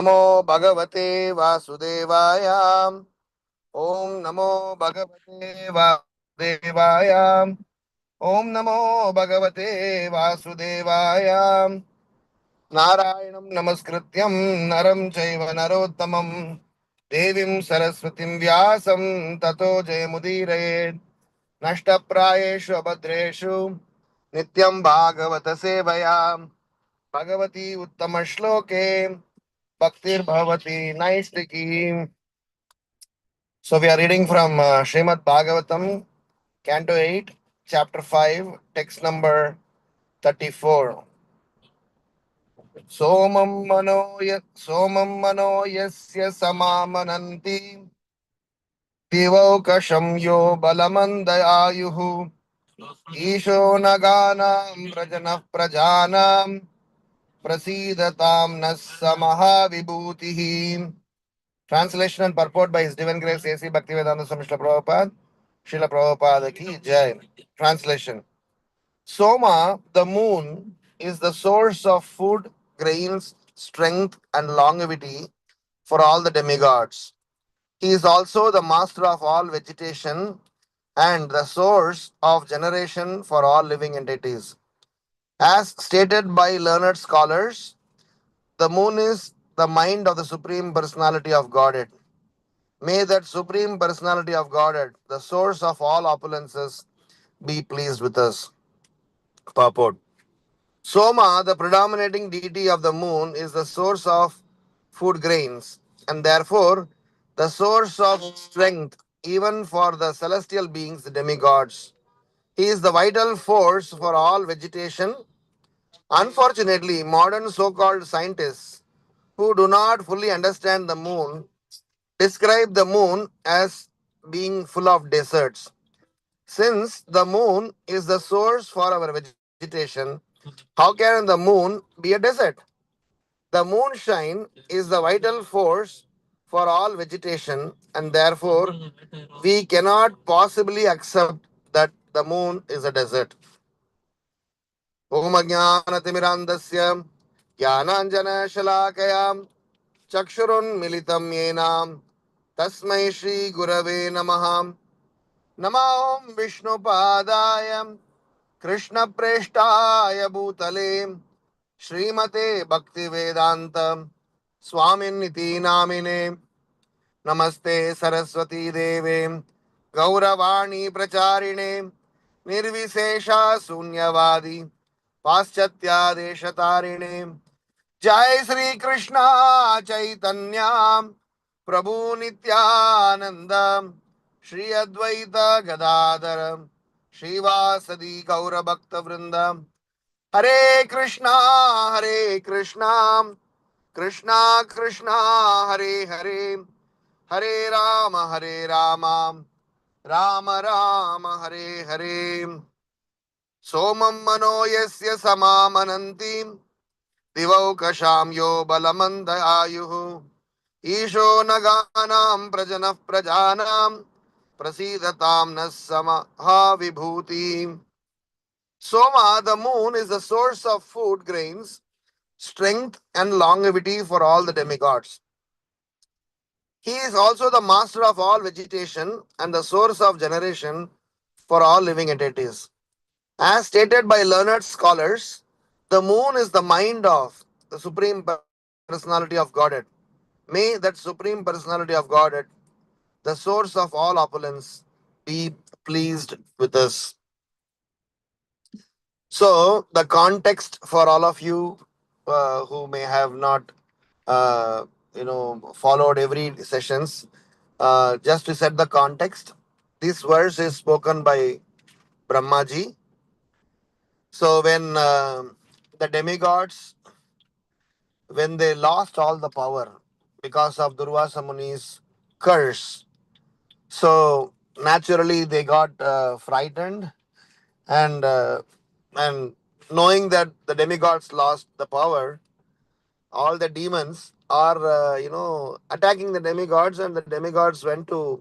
Namo Bhagavate Vasudevaya. Om Namo Bhagavate Vasudevaya. Om Namo Bhagavate Vasudevaya. Narayanam Namaskrityam Naram Chaiva Narottamam Devim Saraswatim Vyasam Tato Jayamudire Nashtaprayeshu Abhadreshu Nityam Bhagavata Sevaya Bhagavati Uttama Shloke Bhaktir Bhavati Naistiki. So we are reading from Srimad Bhagavatam, Canto 8, Chapter 5, text number 34. Somam mano yasya samamananti divaukasham yo balamandayayuhu isho naganam prajanah prajanam prasidatam nas samaha vibhutihi. Translation and purport by His Divine Grace A.C. Bhaktivedanta Swami Srila Prabhupada. Srila Prabhupada ki Jai. Translation. Soma, the moon, is the source of food, grains, strength, and longevity for all the demigods. He is also the master of all vegetation and the source of generation for all living entities. As stated by learned scholars, the moon is the mind of the Supreme Personality of Godhead. May that Supreme Personality of Godhead, the source of all opulences, be pleased with us. Purport. Soma, the predominating deity of the moon, is the source of food grains and therefore the source of strength even for the celestial beings, the demigods. He is the vital force for all vegetation. Unfortunately, modern so called scientists who do not fully understand the moon describe the moon as being full of deserts. Since the moon is the source for our vegetation, how can the moon be a desert? The moonshine is the vital force for all vegetation, and therefore we cannot possibly accept that the moon is a desert. Om Ajnanaatimirandasya Jnananjana Shalakaya Chakshurun Militam Yenam Tasmai Shri Gurave Namaha Namah Vishnu Padaya Krishna Preshtaya Bhutale Srimate Bhaktivedanta Swaminiti Namine Namaste Saraswati Deve Gauravani Pracharine Nirvisesha Sunyavadi Paschatya Deshatarine Jai Sri Krishna Chaitanya Prabhu Nityananda Shri Advaita Gadadhara Shivasadi Gaura Bhakta Vrinda Hare Krishna Hare Krishna Krishna Krishna Hare Hare Hare Rama Rama Rama Hare Hare Somam Mano Yasya Samamananti Divaukasham Yo Balamandayayuhu Isho Naganam Prajanah Prajanam Prasidatam Nasamaha Vibhuti. Soma, the moon, is the source of food, grains, strength, and longevity for all the demigods. He is also the master of all vegetation and the source of generation for all living entities. As stated by learned scholars, the moon is the mind of the Supreme Personality of Godhead. May that Supreme Personality of Godhead, the source of all opulence, be pleased with us. So, the context for all of you who may have not, followed every sessions, just to set the context, this verse is spoken by Brahmaji. So, when the demigods, when they lost all the power because of Durvasa Muni's curse, so naturally they got frightened and and knowing that the demigods lost the power, all the demons are attacking the demigods, and the demigods went to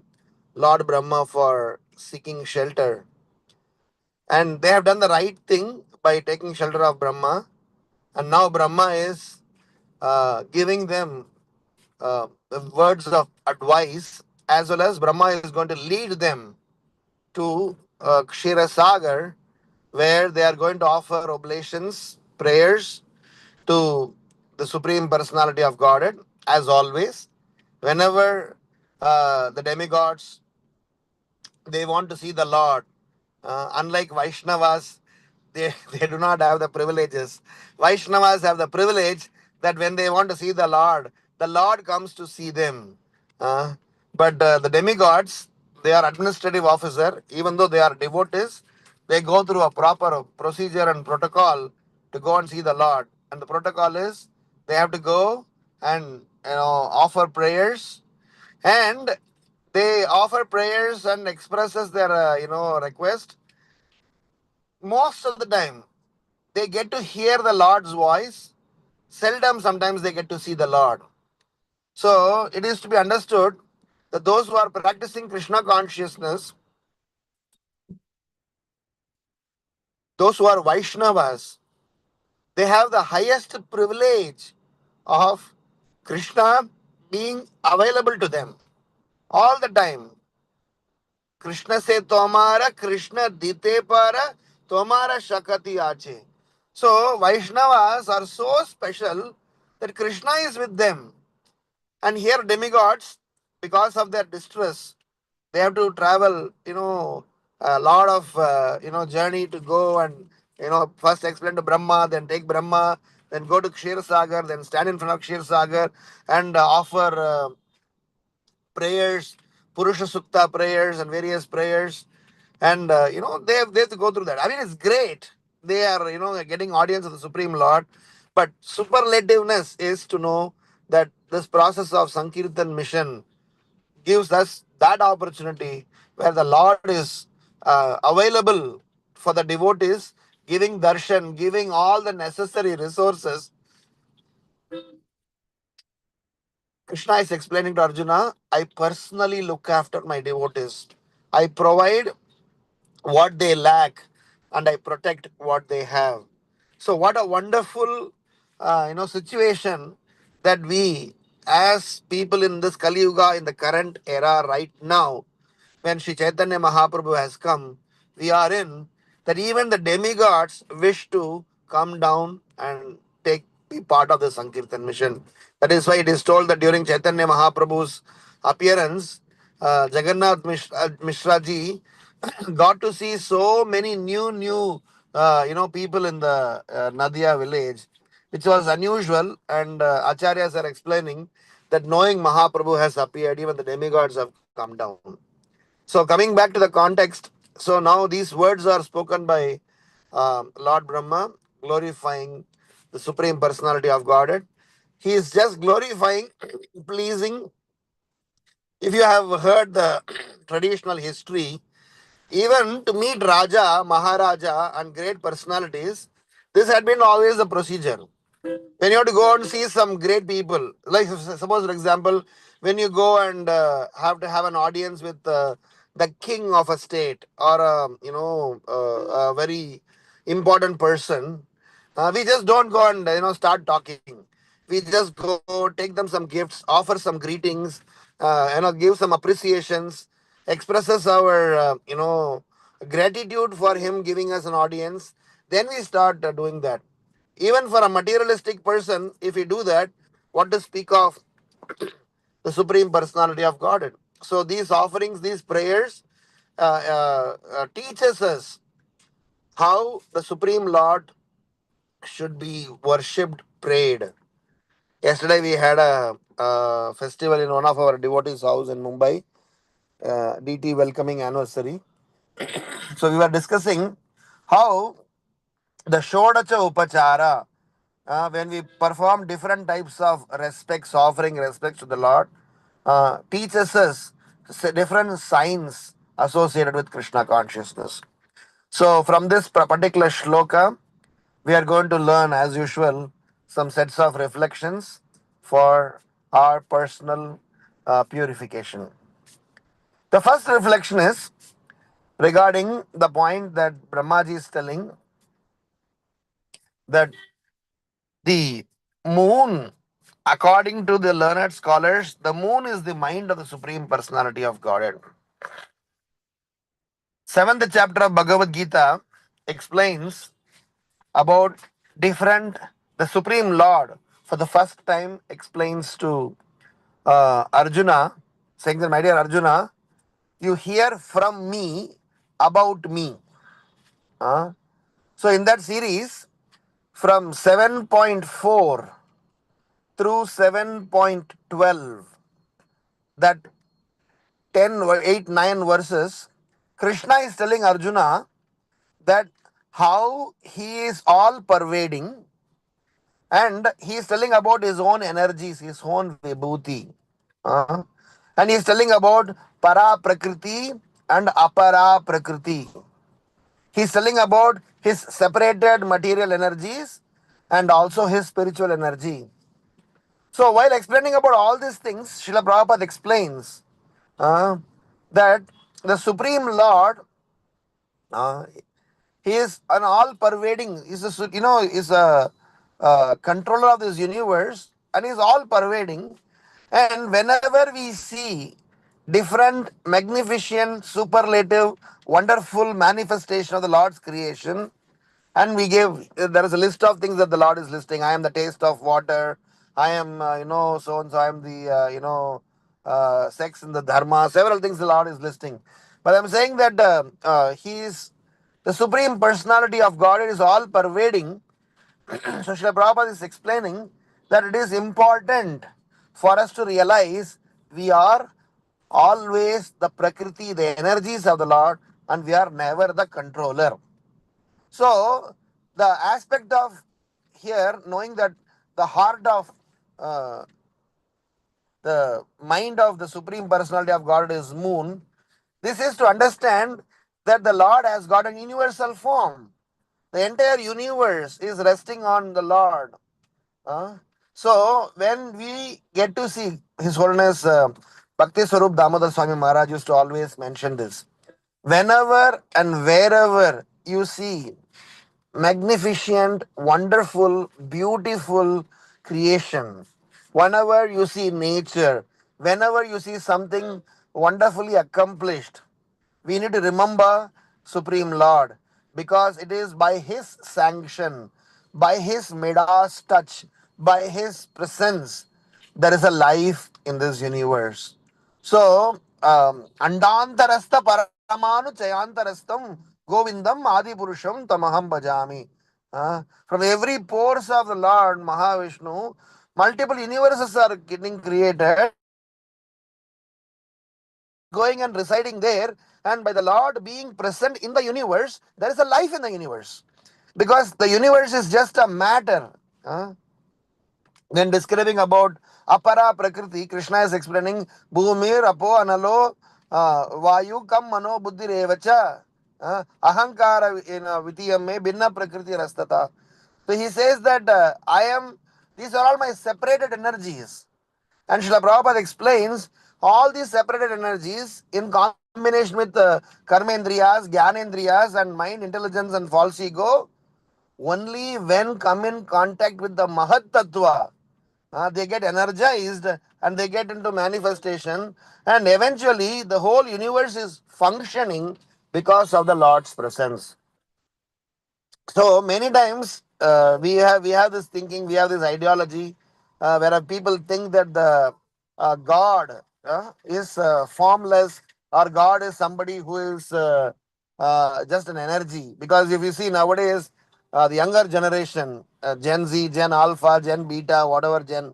Lord Brahma for seeking shelter, and they have done the right thing by taking shelter of Brahma, and now Brahma is giving them words of advice, as well as Brahma is going to lead them to Kshirosagar, where they are going to offer oblations, prayers to the Supreme Personality of Godhead, as always. Whenever the demigods they want to see the Lord. Unlike Vaishnavas, they do not have the privileges. Vaishnavas have the privilege that when they want to see the Lord comes to see them. Uh, but the demigods, they are administrative officer, even though they are devotees, they go through a proper procedure and protocol to go and see the Lord. And the protocol is they have to go and offer prayers, and they offer prayers and expresses their request. Most of the time they get to hear the Lord's voice. Seldom sometimes they get to see the Lord. So it is to be understood that those who are practicing Krishna consciousness, those who are Vaishnavas, they have the highest privilege of Krishna being available to them all the time. Krishna se tomara, Krishna dite para, tomara shakati ache. So Vaishnavas are so special that Krishna is with them. And here demigods, because of their distress, they have to travel, a lot of, journey to go and, first explain to Brahma, then take Brahma, then go to Kshirosagar, then stand in front of Kshirosagar and offer prayers, Purusha Sukta prayers and various prayers. And, they have to go through that. I mean, it's great. They are, getting audience of the Supreme Lord. But superlativeness is to know that this process of Sankirtan mission gives us that opportunity where the Lord is available for the devotees, giving darshan, giving all the necessary resources. Krishna is explaining to Arjuna, I personally look after my devotees. I provide what they lack and I protect what they have. So what a wonderful situation that we as people in this Kali Yuga, in the current era right now, when Sri Chaitanya Mahaprabhu has come, we are in, that even the demigods wish to come down and be part of the Sankirtan mission. That is why it is told that during Chaitanya Mahaprabhu's appearance, Jagannath Mishra ji got to see so many new people in the Nadia village, which was unusual. And Acharyas are explaining that knowing Mahaprabhu has appeared, even the demigods have come down. So coming back to the context, so now these words are spoken by Lord Brahma, glorifying the Supreme Personality of Godhead. He is just glorifying, pleasing. If you have heard the traditional history, even to meet Raja, Maharaja, and great personalities, this had been always the procedure. When you have to go and see some great people, like suppose, for example, when you go and have to have an audience with the king of a state or a very important person, we just don't go and start talking. We just go, take them some gifts, offer some greetings, give some appreciations, expresses our gratitude for him giving us an audience. Then we start doing that. Even for a materialistic person, if we do that, what to speak of the Supreme Personality of Godhead? So these offerings, these prayers, teaches us how the Supreme Lord should be worshipped, prayed. Yesterday we had a festival in one of our devotees' house in Mumbai, DT welcoming anniversary. So we were discussing how the Shodacha Upachara, when we perform different types of respects, offering respects to the Lord, teaches us different signs associated with Krishna consciousness. So, from this particular shloka, we are going to learn, as usual, some sets of reflections for our personal purification. The first reflection is regarding the point that Brahmaji is telling, that the moon According to the learned scholars, the moon is the mind of the Supreme Personality of Godhead. Seventh chapter of Bhagavad Gita explains about different, the Supreme Lord for the first time explains to Arjuna, saying that, my dear Arjuna, you hear from me about me. So in that series, from 7.4 through 7.12, that 10, 8, 9 verses, Krishna is telling Arjuna that how he is all pervading, and he is telling about his own energies, his own vibhuti. Uh, and he is telling about para prakriti and apara prakriti. He is telling about his separated material energies and also his spiritual energy. So while explaining about all these things, Srila Prabhupada explains that the Supreme Lord, uh, he is an all-pervading, is a controller of this universe, and is all-pervading. And whenever we see different, magnificent, superlative, wonderful manifestation of the Lord's creation, and we gave, there is a list of things that the Lord is listing. I am the taste of water. I am, so and so. I am the, sex in the dharma. Several things the Lord is listing. But I'm saying that He is the Supreme Personality of God. It is all pervading. So Srila Prabhupada is explaining that it is important for us to realize we are always the Prakriti, the energies of the Lord, and we are never the controller. So, the aspect of here, knowing that the heart of the mind of the Supreme Personality of God is moon, this is to understand that the Lord has got an universal form. The entire universe is resting on the Lord. So, when we get to see His Holiness Bhakti Swarup Damodar Swami Maharaj used to always mention this. Whenever and wherever you see magnificent, wonderful, beautiful creation, whenever you see nature, whenever you see something wonderfully accomplished, we need to remember Supreme Lord, because it is by His sanction, by His Midas touch, by His presence, there is a life in this universe. So, Andantarastha Paramanu Chayantarastham Govindam Adi Purusham Tamaham Bhajami. From every pores of the Lord Mahavishnu, multiple universes are getting created, and the Lord is going and residing there. And by the Lord being present in the universe, there is a life in the universe. Because the universe is just a matter. When describing about Apara Prakriti, Krishna is explaining Bhumir, Apo, Analo, Vayu, Kam, Mano, Buddhi, Revacha, Ahankara in Vitiyame, Binna Prakriti Rastata. So he says that these are all my separated energies. And Srila Prabhupada explains all these separated energies in combination with karmendriyas, gyanendriyas, and mind, intelligence, and false ego, only when come in contact with the Mahat Tattva, they get energized and they get into manifestation, and eventually the whole universe is functioning because of the Lord's presence. So many times we have this thinking, we have this ideology where people think that the God is formless, or God is somebody who is just an energy. Because if you see nowadays, the younger generation, Gen Z, Gen Alpha, Gen Beta, whatever Gen,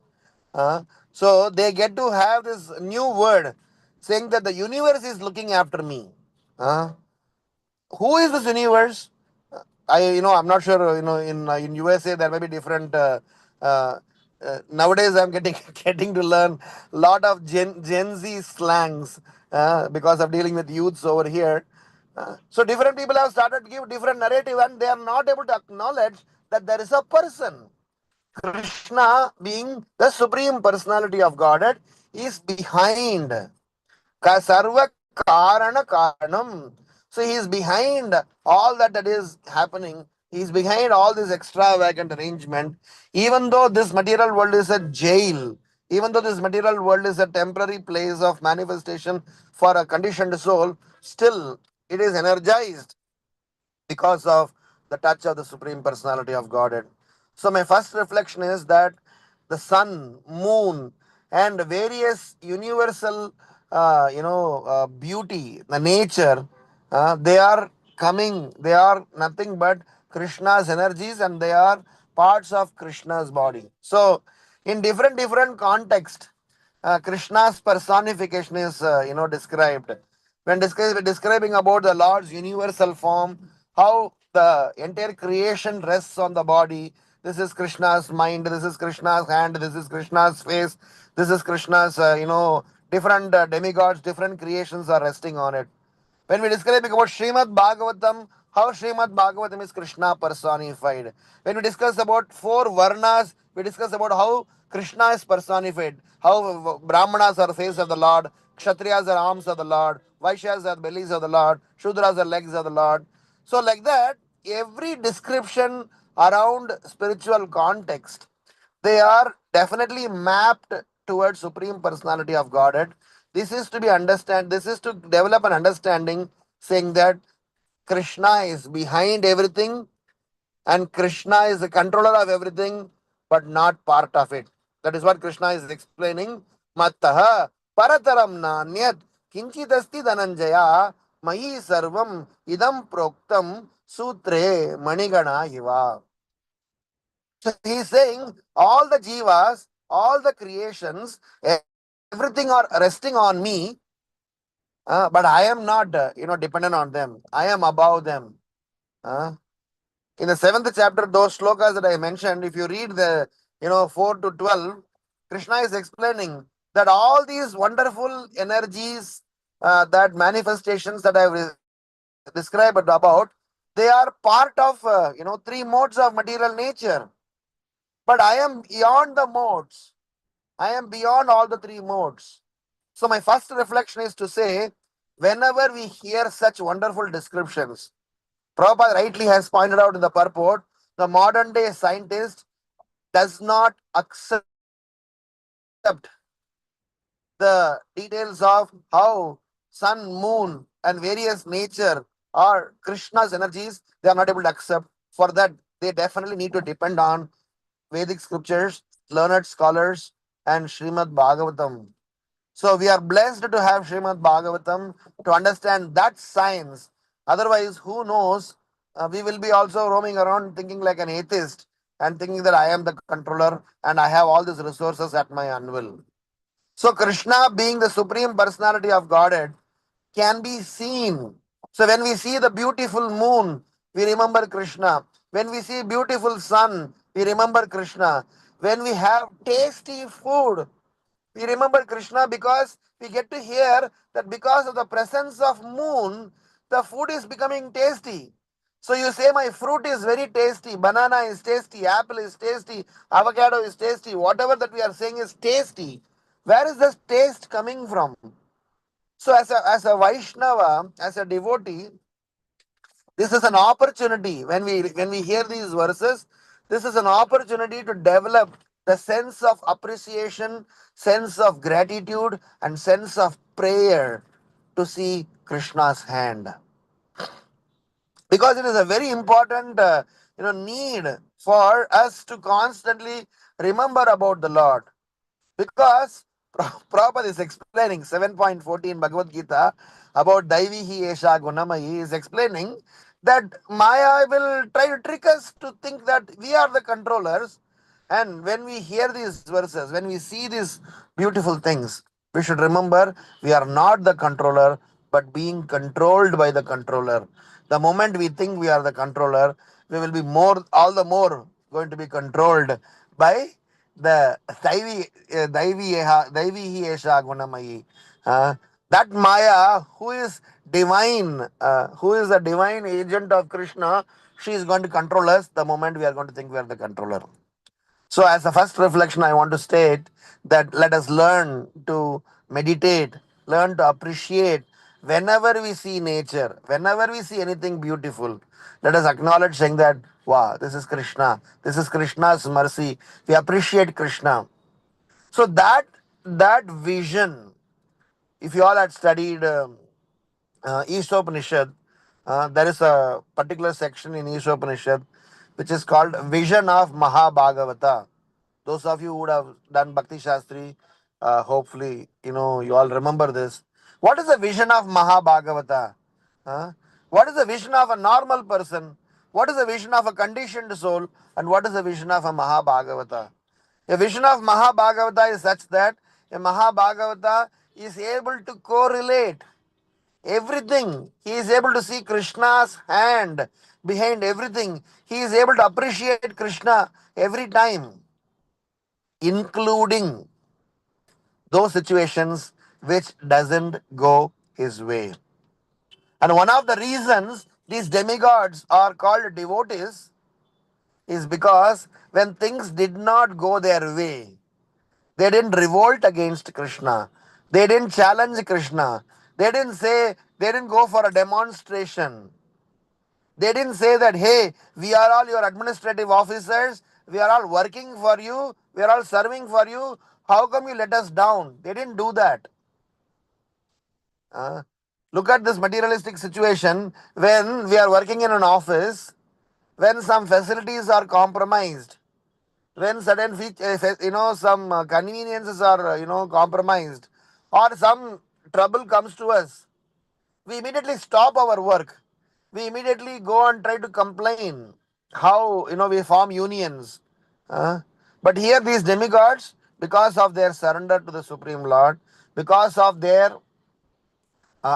so they get to have this new word saying that the universe is looking after me. Uh, who is this universe? I'm not sure. In USA there may be different. Nowadays, I'm getting getting to learn a lot of Gen Z slangs because of dealing with youths over here. So different people have started to give different narrative, and they are not able to acknowledge that there is a person. Krishna, being the supreme personality of Godhead, is behind. Sarva Karana Karanam. So he is behind all that is happening. He's behind all this extravagant arrangement. Even though this material world is a jail, even though this material world is a temporary place of manifestation for a conditioned soul, still it is energized because of the touch of the Supreme Personality of Godhead. So, my first reflection is that the sun, moon, and various universal, beauty, the nature, they are coming, they are nothing but Krishna's energies and they are parts of Krishna's body. So, in different context, Krishna's personification is described. When describing about the Lord's universal form, how the entire creation rests on the body. This is Krishna's mind. This is Krishna's hand. This is Krishna's face. This is Krishna's different demigods, different creations are resting on it. When we describing about Srimad Bhagavatam, how Srimad Bhagavatam is Krishna personified. When we discuss about four Varnas, we discuss about how Krishna is personified, how Brahmanas are the face of the Lord, Kshatriyas are arms of the Lord, Vaishyas are the bellies of the Lord, Shudras are legs of the Lord. So, like that, every description around spiritual context, they are definitely mapped towards Supreme Personality of Godhead. This is to be understand. This is to develop an understanding, saying that Krishna is behind everything, and Krishna is the controller of everything, but not part of it. That is what Krishna is explaining. Mattaha parataram nanyat kinchidasti dhananjaya mahi sarvam idam proktam sutre manigana iva. So he's saying all the jivas, all the creations, everything are resting on me, but I am not, dependent on them. I am above them. Uh, in the seventh chapter, those slokas that I mentioned, if you read the, 4 to 12, Krishna is explaining that all these wonderful energies, that manifestations that I have described about, they are part of, three modes of material nature. But I am beyond the modes. I am beyond all the three modes. So, my first reflection is to say, whenever we hear such wonderful descriptions, Prabhupada rightly has pointed out in the purport, the modern day scientist does not accept the details of how sun, moon, and various nature or Krishna's energies, they are not able to accept. For that, they definitely need to depend on Vedic scriptures, learned scholars, and Srimad Bhagavatam. So we are blessed to have Srimad Bhagavatam to understand that science. Otherwise, who knows? We will be also roaming around thinking like an atheist and thinking that I am the controller and I have all these resources at my unwill. So Krishna, being the supreme personality of Godhead, can be seen. So when we see the beautiful moon, we remember Krishna. When we see beautiful sun, we remember Krishna. When we have tasty food, we remember Krishna because we get to hear that because of the presence of moon, the food is becoming tasty. So you say my fruit is very tasty, banana is tasty, apple is tasty, avocado is tasty, whatever that we are saying is tasty. Where is this taste coming from? So as a Vaishnava, as a devotee, this is an opportunity. When we hear these verses, this is an opportunity to develop the sense of appreciation, sense of gratitude, and sense of prayer to see Krishna's hand. Because it is a very important need for us to constantly remember about the Lord. Because Prabhupada is explaining 7.14 Bhagavad Gita about Daivihi Esha Gunamayi is explaining that Maya will try to trick us to think that we are the controllers. And when we hear these verses, when we see these beautiful things, we should remember we are not the controller, but being controlled by the controller. The moment we think we are the controller, we will be all the more going to be controlled by the Daivi Esha Gunamayi. That Maya, who is divine, who is the divine agent of Krishna, she is going to control us the moment we are going to think we are the controller. So, as a first reflection, I want to state that let us learn to meditate, learn to appreciate whenever we see nature, whenever we see anything beautiful, let us acknowledge saying that, wow, this is Krishna. This is Krishna's mercy. We appreciate Krishna. So that vision, if you all had studied Ishopanishad, there is a particular section in Ishopanishad which is called Vision of Mahabhagavata. Those of you who would have done Bhakti Shastri, hopefully, you all remember this. What is the vision of Mahabhagavata? Huh? What is the vision of a normal person? What is the vision of a conditioned soul? And what is the vision of a Mahabhagavata? A vision of Mahabhagavata is such that a Mahabhagavata is able to correlate everything. He is able to see Krishna's hand behind everything. He is able to appreciate Krishna every time, including those situations which doesn't go his way. And one of the reasons these demigods are called devotees is because when things did not go their way, they didn't revolt against Krishna. They didn't challenge Krishna. They didn't go for a demonstration. They didn't say that, hey, we are all your administrative officers, we are all working for you, we are all serving for you. How come you let us down? They didn't do that. Uh, Look at this materialistic situation when we are working in an office, when some facilities are compromised, when some conveniences are compromised, or some trouble comes to us, we immediately stop our work. We immediately go and try to complain how we form unions. Uh, but here these demigods, because of their surrender to the Supreme Lord, because of their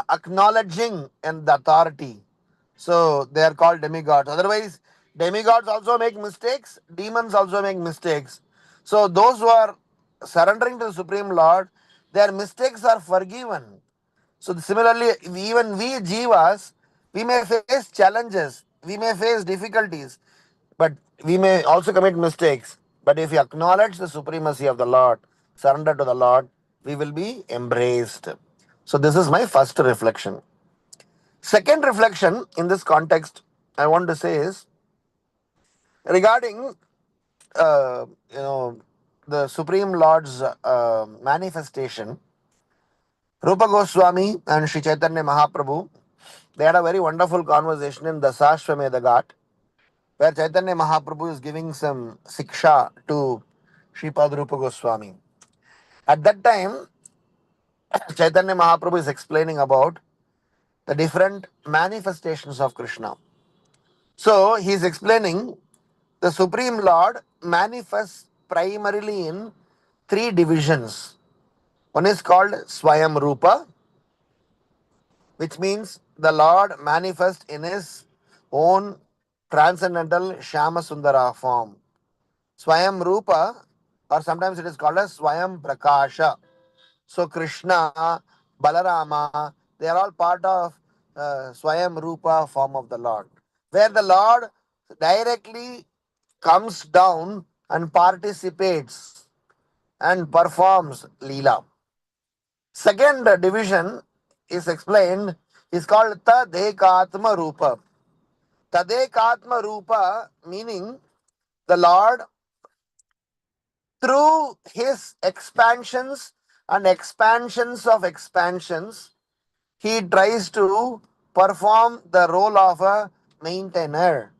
acknowledging and the authority, so they are called demigods. Otherwise, demigods also make mistakes, demons also make mistakes. So those who are surrendering to the Supreme Lord, their mistakes are forgiven. So similarly, even we jivas, we may face challenges, we may face difficulties, but we may also commit mistakes. But if we acknowledge the supremacy of the Lord, surrender to the Lord, we will be embraced. So this is my first reflection. Second reflection in this context, I want to say is regarding uh, you know the Supreme Lord's manifestation. Rupa Goswami and Sri Chaitanya Mahaprabhu, they had a very wonderful conversation in the Sashwamedha Ghat, where Chaitanya Mahaprabhu is giving some siksha to Sripad Rupa Goswami. At that time, Chaitanya Mahaprabhu is explaining about the different manifestations of Krishna. So he is explaining the Supreme Lord manifests primarily in three divisions. One is called Swayam Rupa, which means the Lord manifests in his own transcendental Shama Sundara form. Swayam Rupa, or sometimes it is called as Swayam Prakasha. So Krishna, Balarama, they are all part of Swayam Rupa form of the Lord, where the Lord directly comes down and participates and performs Leela. Second division is explained, is called Tadekatma Rupa. Tadekatma Rupa meaning the Lord through his expansions and expansions of expansions, he tries to perform the role of a maintainer.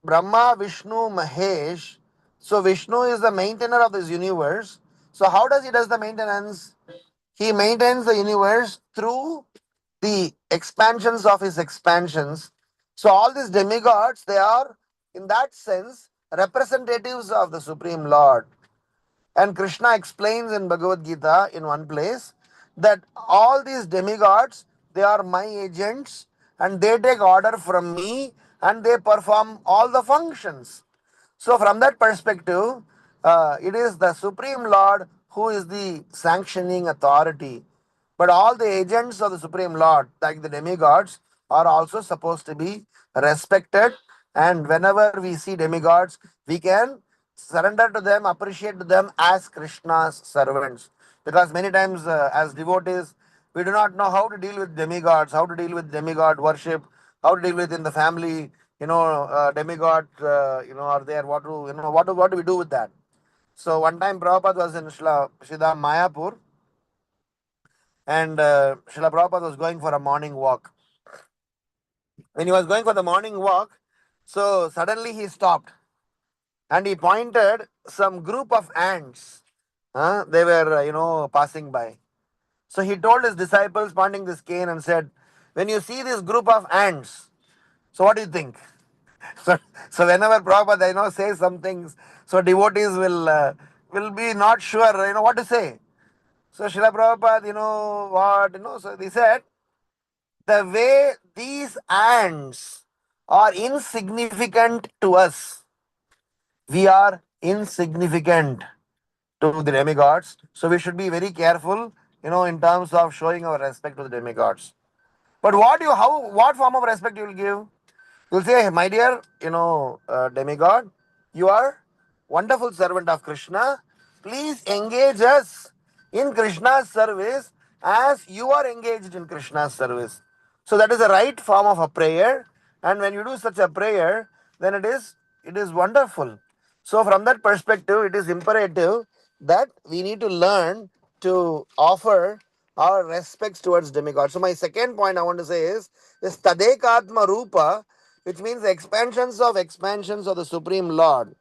Brahma, Vishnu, Mahesh. So Vishnu is the maintainer of this universe. So how does he does the maintenance? He maintains the universe through the expansions of his expansions. So all these demigods, they are in that sense representatives of the Supreme Lord. And Krishna explains in Bhagavad Gita in one place that all these demigods, they are my agents and they take order from me and they perform all the functions. So, from that perspective, it is the Supreme Lord who is the sanctioning authority. But all the agents of the Supreme Lord, like the demigods, are also supposed to be respected. And whenever we see demigods, we can surrender to them, appreciate them as Krishna's servants. Because many times, as devotees, We do not know how to deal with demigods, how to deal with demigod worship, how to deal with in the family. Demigod, are there? What do we do with that? So one time Prabhupada was in Srila Mayapur, and Srila Prabhupada was going for a morning walk. When he was going for the morning walk, so suddenly he stopped and he pointed some group of ants. They were, passing by. So he told his disciples, pointing this cane, and said, "When you see this group of ants, so what do you think?" So whenever Prabhupada, says some things, so devotees will be not sure, what to say. So Srila Prabhupada, so they said, the way these ants are insignificant to us, we are insignificant to the demigods. So we should be very careful, in terms of showing our respect to the demigods. But what form of respect you will give? You'll say, "My dear, demigod, you are wonderful servant of Krishna. Please engage us in Krishna's service as you are engaged in Krishna's service." So that is the right form of a prayer. And when you do such a prayer, then it is wonderful. So from that perspective, it is imperative that we need to learn to offer our respects towards demigods. So my second point I want to say is this Tadekatma Rupa, which means expansions of the Supreme Lord.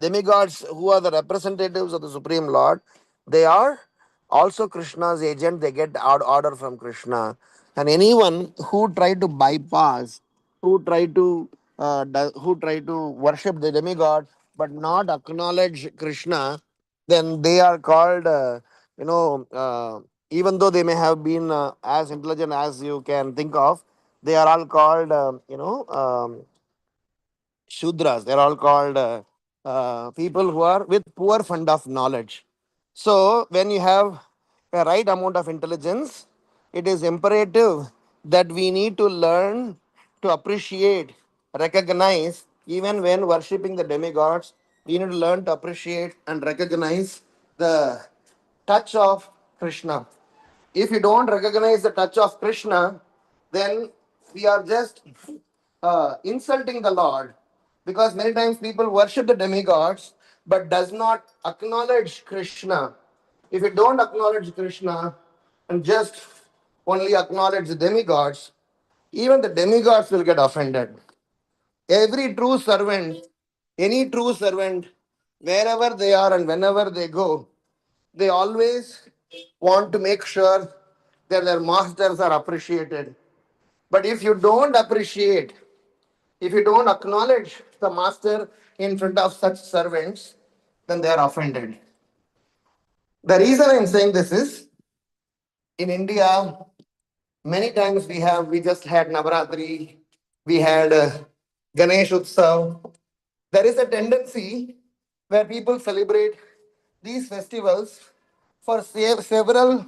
Demigods, who are the representatives of the Supreme Lord, they are also Krishna's agent. They get order from Krishna. And anyone who try to bypass, who try to worship the demigod but not acknowledge Krishna, then they are called, you know, uh, even though they may have been as intelligent as you can think of, they are all called, Shudras. They're all called people who are with poor fund of knowledge. So, when you have a right amount of intelligence, it is imperative that we need to learn to appreciate, recognize, even when worshipping the demigods, we need to learn to appreciate and recognize the touch of Krishna. If you don't recognize the touch of Krishna, then we are just insulting the Lord, because many times people worship the demigods but does not acknowledge Krishna. If you don't acknowledge Krishna and just only acknowledge the demigods, even the demigods will get offended. Every true servant, any true servant, wherever they are and whenever they go, they always want to make sure that their masters are appreciated. But if you don't appreciate, if you don't acknowledge the master in front of such servants, then they are offended. The reason I'm saying this is, in India, many times we just had Navaratri, we had Ganesh Utsav. There is a tendency where people celebrate these festivals for several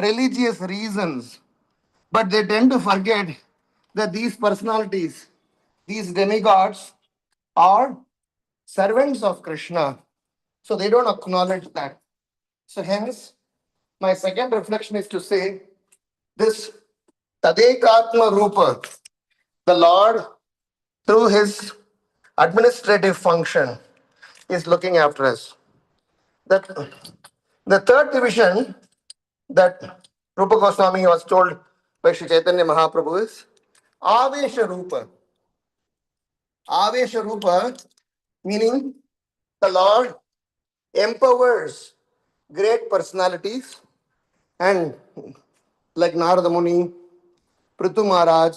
religious reasons, but they tend to forget that these personalities, these demigods, are servants of Krishna. So they don't acknowledge that. So hence, my second reflection is to say this Tadekatma Rupa, the Lord, through his administrative function, is looking after us. That the third division that Rupa Goswami was told by Sri Chaitanya Mahaprabhu is Avesha Rupa. Avesha Rupa, meaning the Lord empowers great personalities, and like Narada Muni, Prithu Maharaj,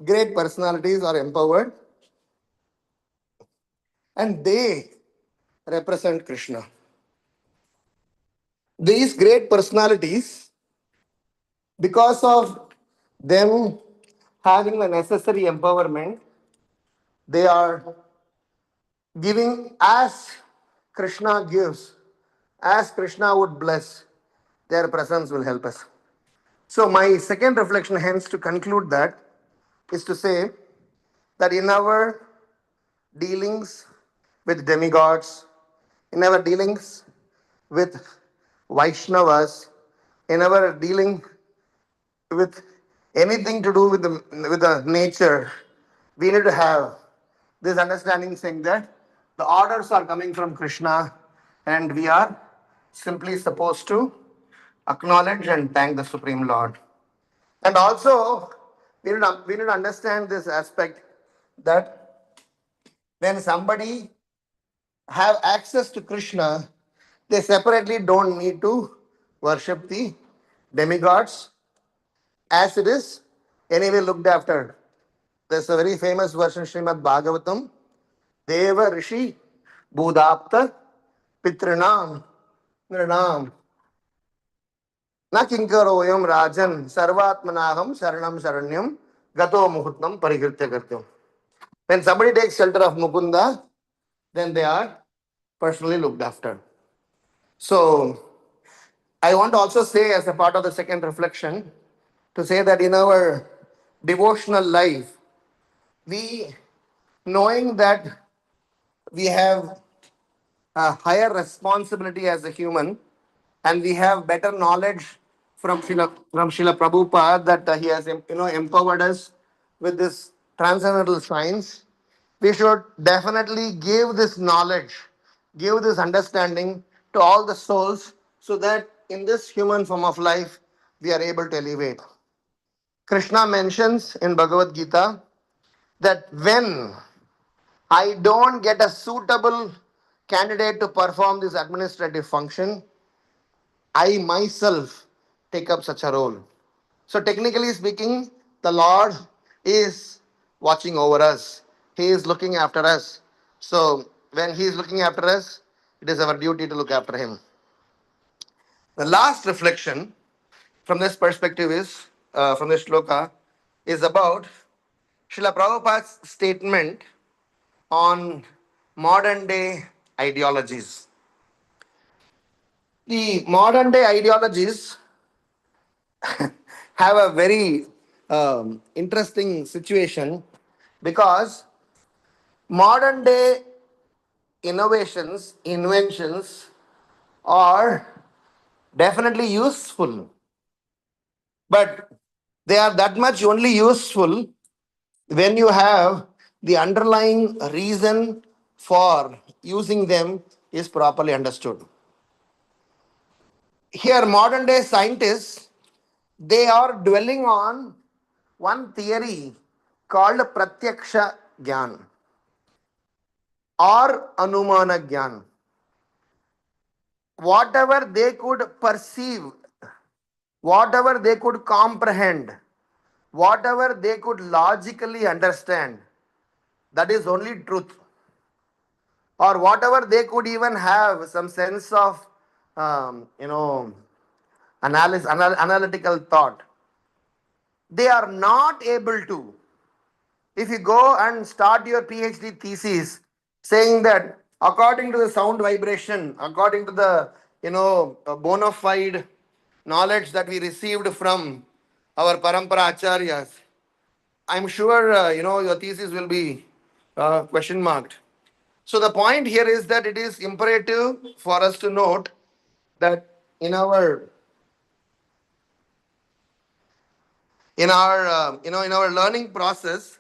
great personalities are empowered and they represent Krishna. These great personalities, because of them having the necessary empowerment, they are giving as Krishna gives, as Krishna would bless, their presence will help us. So, my second reflection, hence, to conclude that, is to say that in our dealings with demigods, in our dealings with Vaishnavas, in our dealing with anything to do with the nature, we need to have this understanding saying that the orders are coming from Krishna and we are simply supposed to acknowledge and thank the Supreme Lord. And also, we need to understand this aspect that when somebody have access to Krishna, they separately don't need to worship the demigods as it is anyway looked after. There's a very famous version, Srimad Bhagavatam, Deva Rishi Budapta Pitranam Nranam Na Kinkaroyam Rajan Sarvatmanaham Saranam Saranyam Gato Muhuttam Parikritya Kartyam. When somebody takes shelter of Mukunda, then they are personally looked after. So, I want to also say, as a part of the second reflection, to say that in our devotional life, we, knowing that we have a higher responsibility as a human, and we have better knowledge from Srila Prabhupada that he has empowered us with this transcendental science. We should definitely give this knowledge, give this understanding to all the souls so that in this human form of life we are able to elevate. Krishna mentions in Bhagavad Gita that when I don't get a suitable candidate to perform this administrative function, I myself take up such a role. So, technically speaking, the Lord is watching over us, He is looking after us. So, when He is looking after us, it is our duty to look after Him. The last reflection from this perspective is, from this shloka, is about Srila Prabhupada's statement on modern day ideologies. The modern day ideologies have a very interesting situation because modern day inventions are definitely useful, but they are that much only useful when you have the underlying reason for using them is properly understood. Here, modern day scientists, they are dwelling on one theory called Pratyaksha Gyan or Anumana Gyan. Whatever they could perceive, whatever they could comprehend, whatever they could logically understand, that is only truth. Or whatever they could even have some sense of, um, you know, analytical thought, they are not able to. If you go and start your PhD thesis saying that according to the sound vibration, according to the bona fide knowledge that we received from our parampara acharyas, I'm sure your thesis will be question marked. So the point here is that it is imperative for us to note that in our learning process,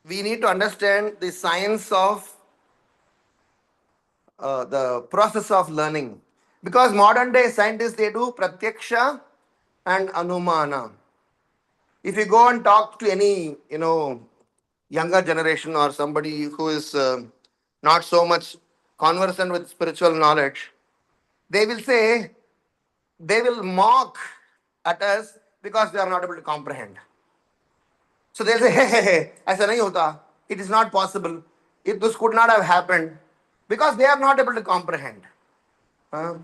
we need to understand the science of the process of learning, because modern day scientists, they do pratyaksha and anumana. If you go and talk to any younger generation or somebody who is not so much conversant with spiritual knowledge, they will say, they will mock at us because they are not able to comprehend. So they'll say, hey, aisa nahi hota. It is not possible. This could not have happened because they are not able to comprehend. Uh,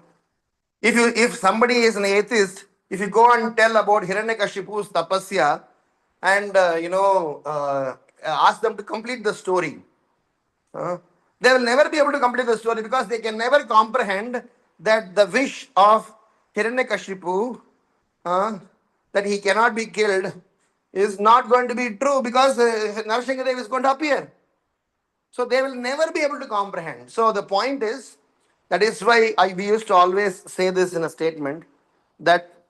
if somebody is an atheist, if you go and tell about Hiranyakashipu's tapasya and ask them to complete the story, uh, they will never be able to complete the story because they can never comprehend that the wish of Hiranyakashipu, that he cannot be killed, is not going to be true because Narsingadev is going to appear. So they will never be able to comprehend. So the point is, that is why we used to always say this in a statement, that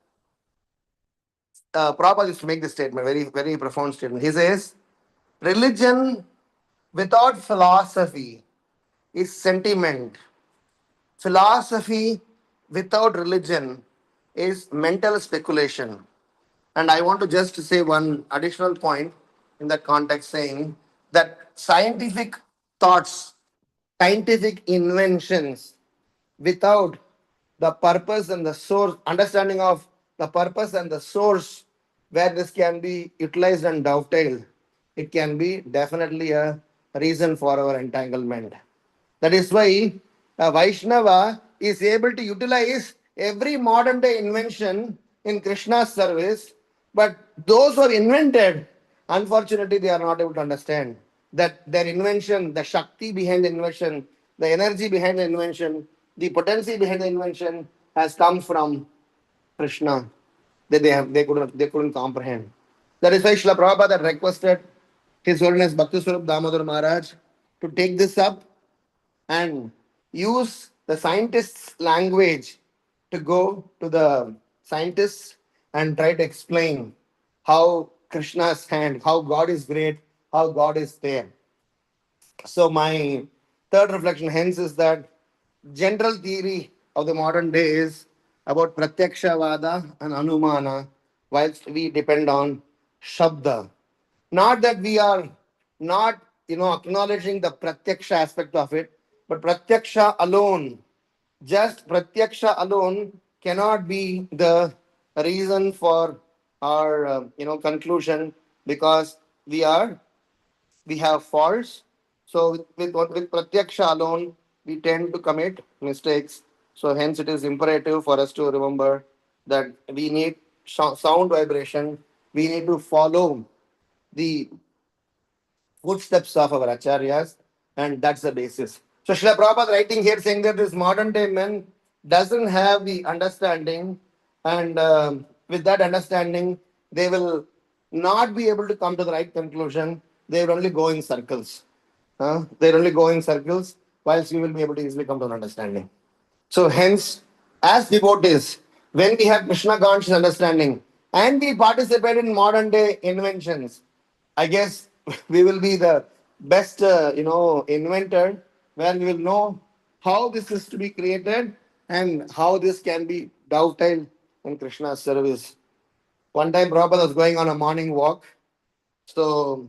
Prabhupada used to make this statement, very, very profound statement. He says, religion without philosophy is sentiment. Philosophy without religion is mental speculation. And I want to just say one additional point in that context, saying that scientific thoughts, scientific inventions without the purpose and the source, understanding of the purpose and the source where this can be utilized and dovetailed, it can be definitely a reason for our entanglement. That is why a Vaishnava is able to utilize every modern day invention in Krishna's service, but those who have invented, unfortunately, they are not able to understand that their invention, the Shakti behind the invention, the energy behind the invention, the potency behind the invention has come from Krishna that they couldn't comprehend. That is why Srila Prabhupada had requested His Holiness Bhakti Swarup Damodar Maharaj to take this up and use the scientist's language to go to the scientists and try to explain how Krishna's hand, how God is great, how God is there. So my third reflection hence is that general theory of the modern day is about Pratyakshavada and Anumana, whilst we depend on Shabda. Not that we are not acknowledging the Pratyaksha aspect of it, but Pratyaksha alone, just Pratyaksha alone cannot be the reason for our conclusion, because we are we have faults. So with Pratyaksha alone, we tend to commit mistakes. So hence it is imperative for us to remember that we need sound vibration. We need to follow the footsteps of our acharyas, and that's the basis. So Srila Prabhupada writing here saying that this modern day man doesn't have the understanding, and with that understanding, they will not be able to come to the right conclusion. They will only go in circles. They'll only go in circles, whilst you will be able to easily come to an understanding. So hence, as devotees, when we have Krishna conscious understanding and we participate in modern day inventions, I guess we will be the best, inventor, where we will know how this is to be created and how this can be dovetailed in Krishna's service. One time, Prabhupada was going on a morning walk. So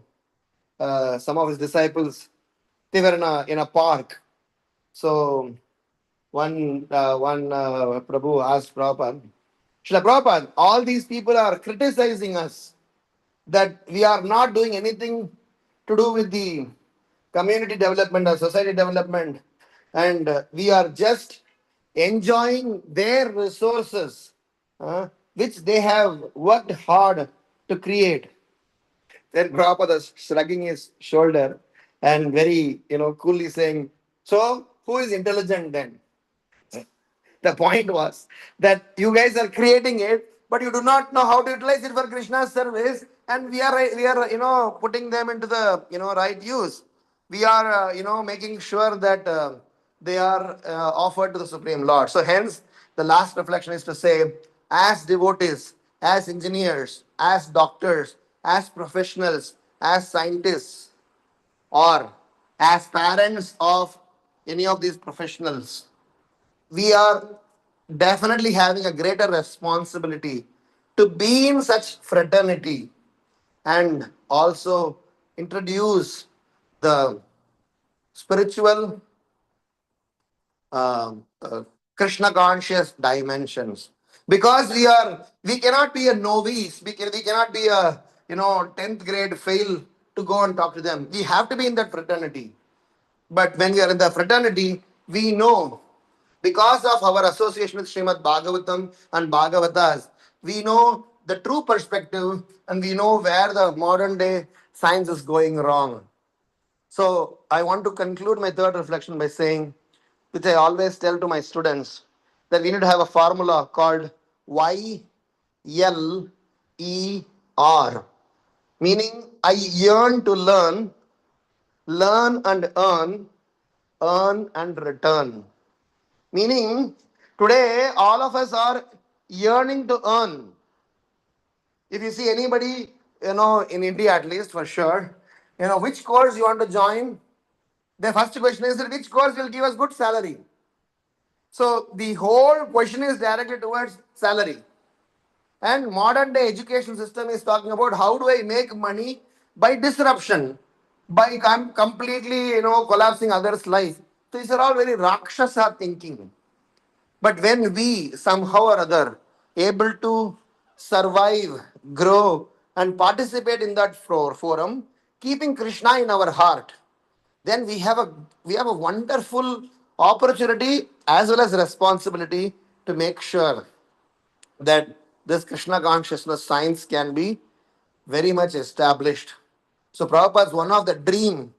some of his disciples, they were in a park. So one Prabhu asked Prabhupada, Srila Prabhupada, all these people are criticizing us that we are not doing anything to do with the community development or society development, and we are just enjoying their resources, which they have worked hard to create. Then Prabhupada is shrugging his shoulder and very, coolly saying, so who is intelligent then? The point was that you guys are creating it, but you do not know how to utilize it for Krishna's service, and we are putting them into the right use. We are making sure that they are offered to the Supreme Lord. So hence, the last reflection is to say, as devotees, as engineers, as doctors, as professionals, as scientists, or as parents of any of these professionals, we are definitely having a greater responsibility to be in such fraternity and also introduce the spiritual Krishna conscious dimensions, because we cannot be a novice, we cannot be a 10th grade fail to go and talk to them. We have to be in that fraternity. But when we are in the fraternity, we know, because of our association with Srimad Bhagavatam and Bhagavatas, we know the true perspective and we know where the modern day science is going wrong. So I want to conclude my third reflection by saying, which I always tell to my students, that we need to have a formula called YLER, meaning I yearn to learn and earn and return. Meaning, today all of us are yearning to earn. If you see anybody, in India at least for sure, which course you want to join, the first question is that which course will give us good salary. So the whole question is directed towards salary. And modern day education system is talking about how do I make money by disruption, by completely collapsing others' life. So these are all very rakshasa thinking. But when we somehow or other able to survive, grow, and participate in that forum, keeping Krishna in our heart, then we have a wonderful opportunity as well as responsibility to make sure that this Krishna consciousness science can be very much established. So Prabhupada's one of the dream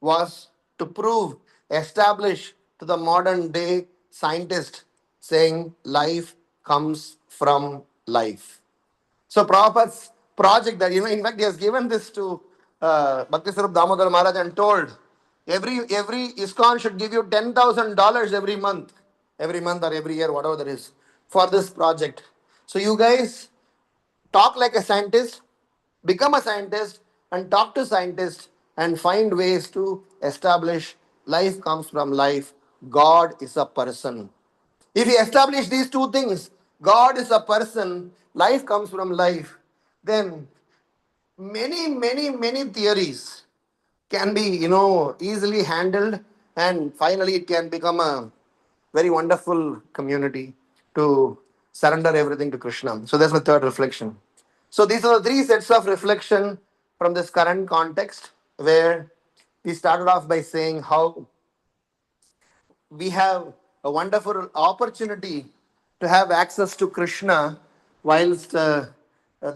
was to prove, establish to the modern day scientist saying life comes from life. So Prabhupada's project that, in fact, he has given this to Bhakti Sarup Damodar Maharaj and told every ISKCON should give you $10,000 every month or every year, whatever that is, for this project. So you guys talk like a scientist, become a scientist, and talk to scientists and find ways to establish life comes from life. God is a person. If we establish these two things, God is a person, life comes from life, then many, many, many theories can be, easily handled, and finally it can become a very wonderful community to surrender everything to Krishna. So that's my third reflection. So these are the three sets of reflection from this current context where we started off by saying how we have a wonderful opportunity to have access to Krishna, whilst the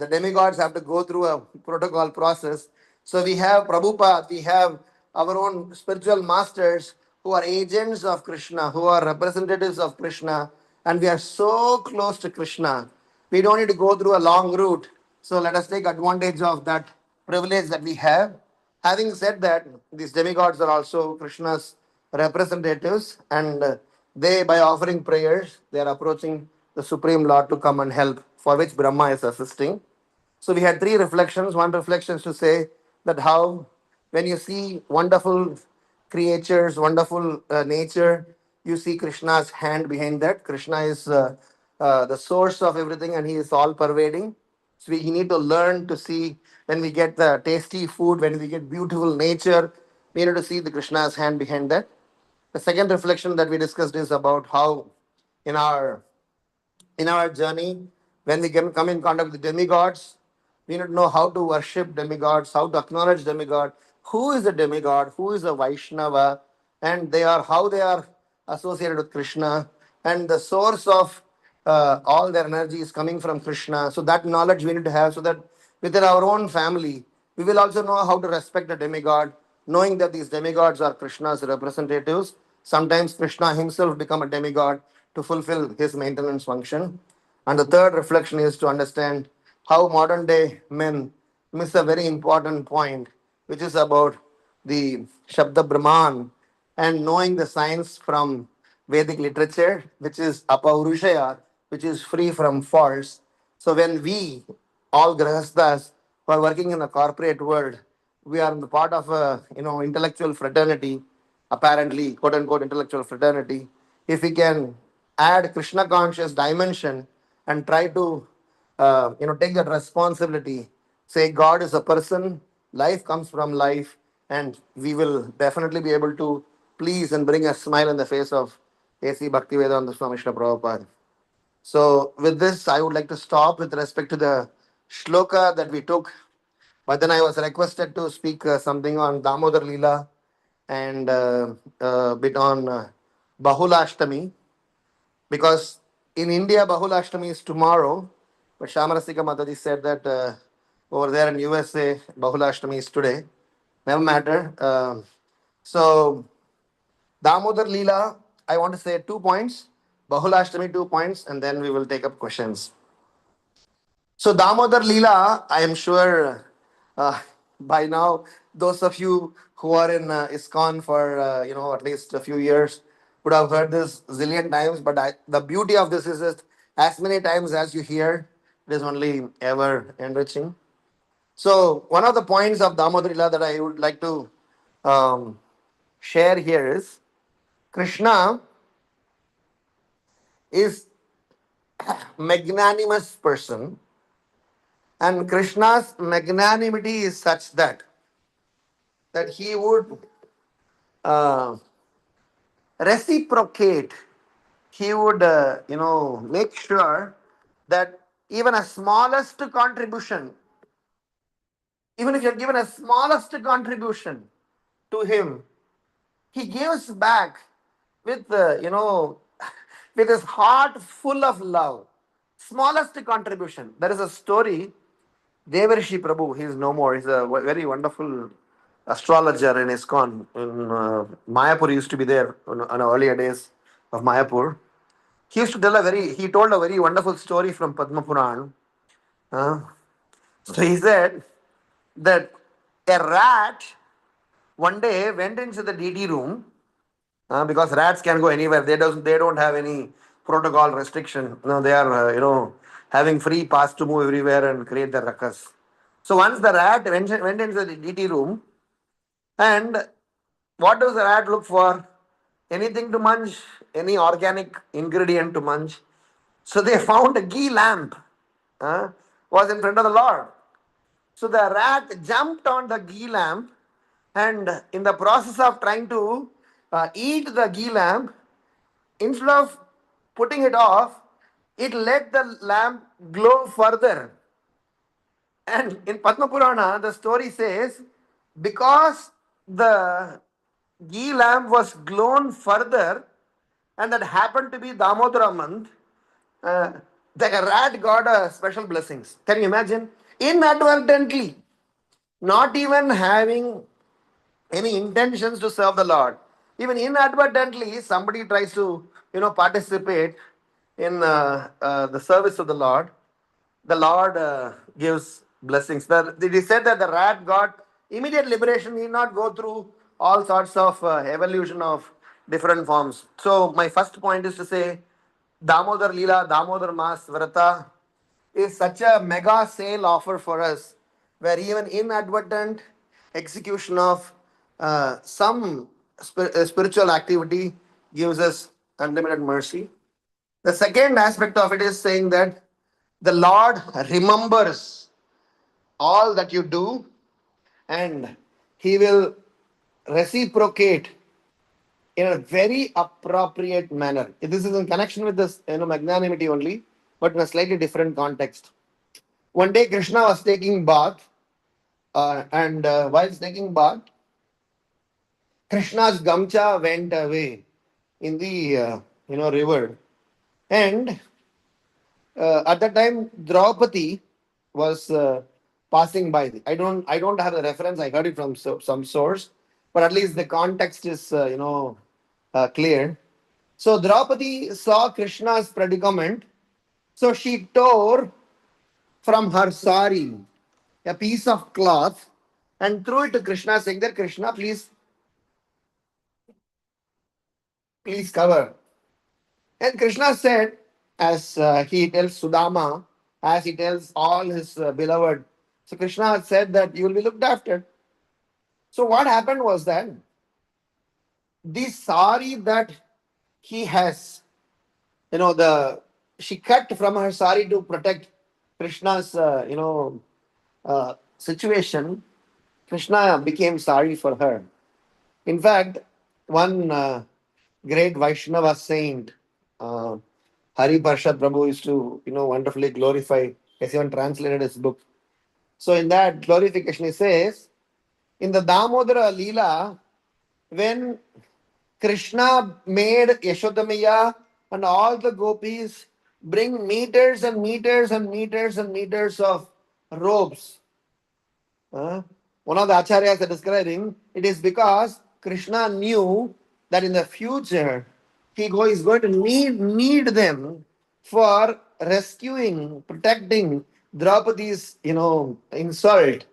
demigods have to go through a protocol process. So we have Prabhupada, we have our own spiritual masters who are agents of Krishna, who are representatives of Krishna, and we are so close to Krishna. We don't need to go through a long route. So let us take advantage of that privilege that we have. Having said that, these demigods are also Krishna's representatives, and they, by offering prayers, they are approaching the Supreme Lord to come and help, for which Brahma is assisting. So we had three reflections. One reflection is to say that how, when you see wonderful creatures, wonderful nature, you see Krishna's hand behind that. Krishna is the source of everything, and he is all pervading. So we need to learn to see when we get the tasty food, when we get beautiful nature, we need to see the Krishna's hand behind that. The second reflection that we discussed is about how in our journey, when we come in contact with demigods, we need to know how to worship demigods, how to acknowledge demigod, who is a demigod, who is a Vaishnava, and how they are associated with Krishna, and the source of all their energy is coming from Krishna. So that knowledge we need to have, so that within our own family, we will also know how to respect a demigod, knowing that these demigods are Krishna's representatives. Sometimes Krishna himself become a demigod to fulfill his maintenance function. And the third reflection is to understand how modern day men miss a very important point, which is about the Shabda Brahman and knowing the science from Vedic literature, which is Apaurushaya, which is free from faults. So when we, all grahasthas who are working in the corporate world, we are part of a intellectual fraternity, apparently quote unquote intellectual fraternity. If we can add Krishna conscious dimension and try to take that responsibility, say God is a person, life comes from life, and we will definitely be able to please and bring a smile in the face of A.C. Bhaktivedanta Swami Srila Prabhupada. So, with this, I would like to stop with respect to the shloka that we took. But then I was requested to speak something on Damodar Leela and a bit on Bahulashtami, because in India, Bahulashtami is tomorrow, but Shamarasika Mataji said that over there in USA, Bahulashtami is today. Never matter. So, Damodar Leela, I want to say 2 points. Bahulashtami, 2 points, and then we will take up questions. So Damodar Leela, I am sure by now those of you who are in ISKCON for at least a few years would have heard this zillion times. But the beauty of this is that as many times as you hear, It is only ever enriching. So, one of the points of Damodar Lila that I would like to um, share here is Krishna is magnanimous person, and Krishna's magnanimity is such that he would uh, reciprocate. He would make sure that even a smallest contribution, even if you're given a smallest contribution to him, he gives back with with his heart full of love. Smallest contribution. There is a story. Devarishi Prabhu, he is no more. He's a very wonderful astrologer in ISKCON. In Mayapur, he used to be there on earlier days of Mayapur. He told a very wonderful story from Padma Puran. Uh, so he said that a rat one day went into the DT room, because rats can go anywhere. They don't have any protocol restriction. They are having free pass to move everywhere and create the ruckus. So once the rat went into the DT room, and what does the rat look for? Anything to munch, any organic ingredient to munch. So they found a ghee lamp, uh, was in front of the Lord. So the rat jumped on the ghee lamp, and in the process of trying to eat the ghee lamp, instead of putting it off, it let the lamp glow further. And in Padma Purana, the story says, because the ghee lamp was glown further, and that happened to be Damodara month, uh, the rat got special blessings. Can you imagine? Inadvertently, not even having any intentions to serve the Lord. Even inadvertently, somebody tries to, participate in the service of the Lord gives blessings. It is said that the rat got immediate liberation. He did not go through all sorts of evolution of different forms. So my first point is to say, Damodar Leela, Damodar Mas Vrata is such a mega sale offer for us, where even inadvertent execution of some spiritual activity gives us unlimited mercy. The second aspect of it is saying that the Lord remembers all that you do, and He will reciprocate in a very appropriate manner. This is in connection with this magnanimity only, but in a slightly different context. One day Krishna was taking bath, and while taking bath, Krishna's gamcha went away in the river, and at that time Draupadi was passing by. I don't have the reference. I heard it from some source, but at least the context is clear. So Draupadi saw Krishna's predicament, so she tore from her sari a piece of cloth and threw it to Krishna, saying that Krishna, please cover. And Krishna said, as he tells Sudama, as he tells all his beloved, so Krishna said that you will be looked after. So what happened was that this sari that he has, the she cut from her sari to protect Krishna's, situation. Krishna became sorry for her. In fact, one great Vaishnava saint, uh, Hari Parshad Prabhu, used to, wonderfully glorify. Has even translated his book. So in that glorification, he says, in the Damodara Leela, when Krishna made Yashodamaya and all the gopis bring meters and meters and meters and meters of robes. One of the acharyas are describing it is because Krishna knew that in the future is going to need them for rescuing, protecting Draupadi's insult.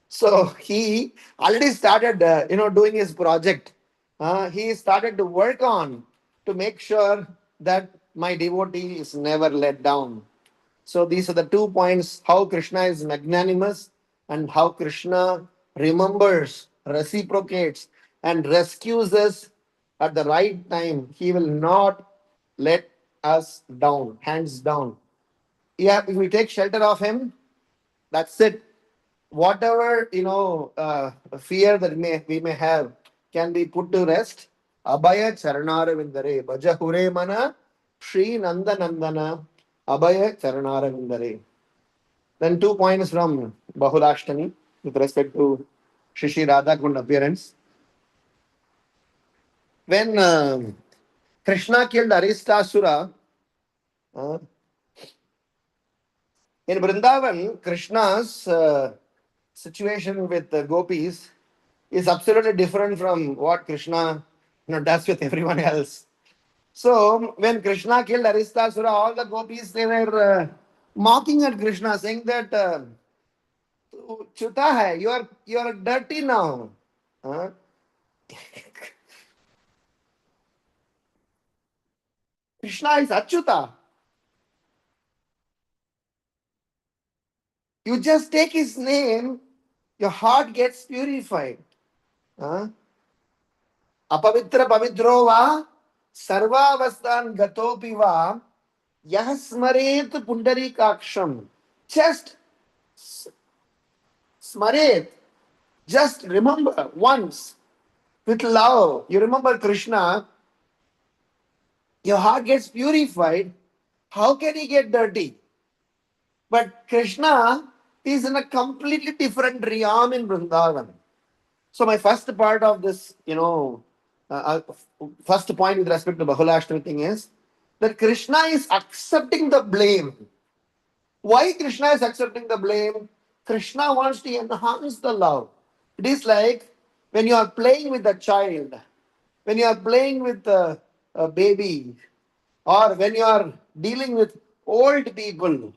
So he already started doing his project. He started to work on to make sure that my devotee is never let down. So these are the 2 points: how Krishna is magnanimous and how Krishna remembers, reciprocates, and rescues us at the right time. He will not let us down, hands down. Yeah, if we take shelter of him, that's it. Whatever fear that we may have can be put to rest. Abhaya charanara vindare bhaja hure mana Shri Nanda Nandana Abhaya charanara vindare. Then 2 points from Bahulashtami with respect to Shri Radha Kund appearance. When Krishna killed Aristasura, uh, in Vrindavan, Krishna's situation with the gopis is absolutely different from what Krishna does with everyone else. So when Krishna killed Aristasura, all the gopis, they were mocking at Krishna, saying that chuta hai, you are dirty now. Huh? Krishna is Achyuta. You just take his name, your heart gets purified. Huh? Apavitra pavitro va sarvavastan gatopi va yah smaret pundarikaksham. Just smaret. Just remember once with love. You remember Krishna, your heart gets purified. How can he get dirty? But Krishna is in a completely different realm in Vrindavan. So my first part of this, first point with respect to Bahulashtami thing is that Krishna is accepting the blame. Why Krishna is accepting the blame? Krishna wants to enhance the love. It is like when you are playing with a child, when you are playing with a baby, or when you are dealing with old people,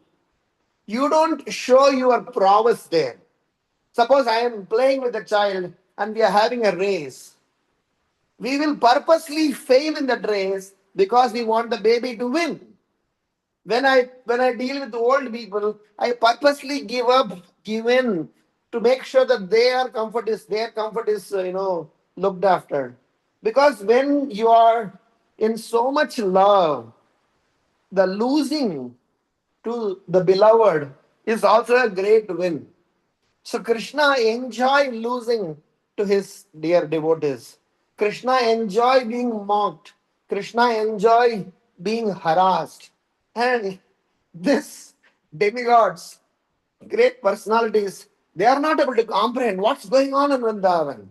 you don't show your prowess there. Suppose I am playing with a child and we are having a race. We will purposely fail in that race because we want the baby to win. When I deal with old people, I purposely give in to make sure that their comfort is looked after. Because when you are in so much love, the losing to the beloved is also a great win. So Krishna enjoy losing to his dear devotees. Krishna enjoy being mocked. Krishna enjoy being harassed. And this demigods, great personalities, they are not able to comprehend what's going on in Vrindavan.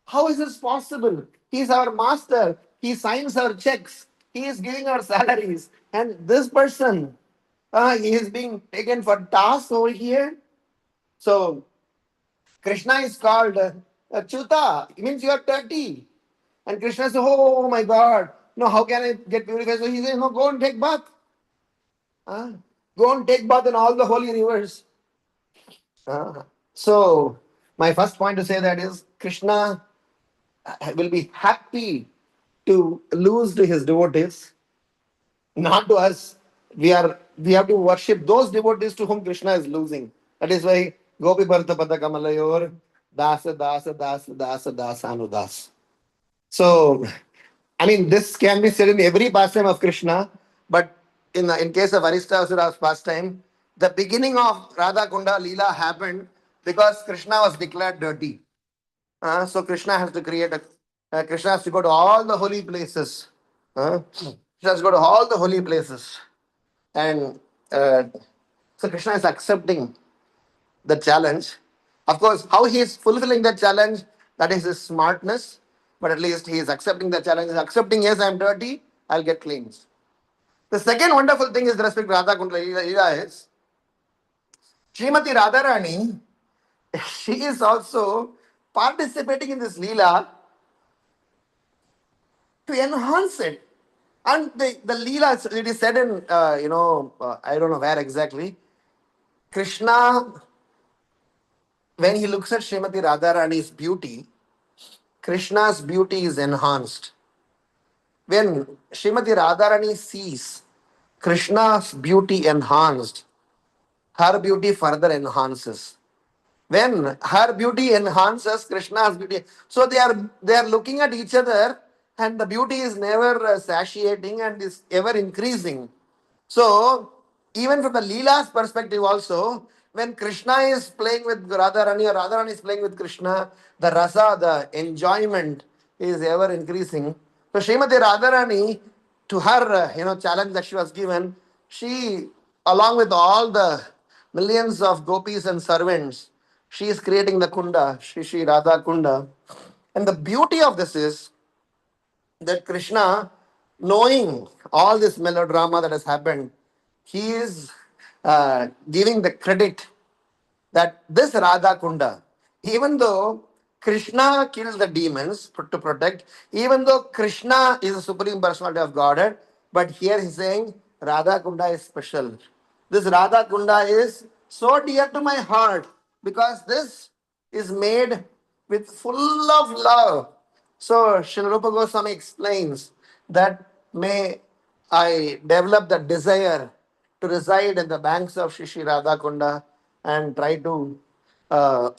How is this possible? He is our master. He signs our checks. He is giving our salaries. And this person, he is being taken for task over here. So Krishna is called Chuta. It means you are dirty. And Krishna says, oh my God, no, how can I get purified? So he says, no, go and take bath. Uh, Go and take bath in all the holy rivers. So my first point to say that is Krishna will be happy to lose to his devotees, not to us. We have to worship those devotees to whom Krishna is losing. That is why Gopi Bharata Pada Kamalayor Dasa Dasa Dasa Dasa Dasa Anudas. So I mean this can be said in every pastime of Krishna, but in case of Aristasura's pastime, the beginning of Radha Kunda Leela happened because Krishna was declared dirty. So Krishna has to Krishna has to go to all the holy places. Krishna has to go to all the holy places. And so Krishna is accepting the challenge. Of course, how he is fulfilling the challenge, that is his smartness. But at least he is accepting the challenge. He's accepting, yes, I'm dirty, I'll get cleansed. The second wonderful thing is with respect to Radha Kundla Leela is Srimati Radharani, she is also participating in this Leela to enhance it. And the Leela, it is said in, I don't know where exactly, Krishna, when he looks at Srimati Radharani's beauty, Krishna's beauty is enhanced. When Srimati Radharani sees Krishna's beauty enhanced, her beauty further enhances. When her beauty enhances Krishna's beauty, so they are looking at each other, and the beauty is never satiating and is ever increasing. So even from the Leela's perspective also, when Krishna is playing with Radharani or Radharani is playing with Krishna, the rasa, the enjoyment is ever increasing. So Srimati Radharani, to her challenge that she was given, she, along with all the millions of gopis and servants, she is creating the kunda, Shri Radha Kunda. And the beauty of this is that Krishna, knowing all this melodrama that has happened, he is giving the credit that this Radha Kunda, even though Krishna kills the demons to protect, even though Krishna is the supreme personality of Godhead, but here he's saying Radha Kunda is special. This Radha Kunda is so dear to my heart because this is made with full of love. So Srila Rupa Goswami explains that may I develop the desire to reside in the banks of Shishi Radha Kunda and try to uh,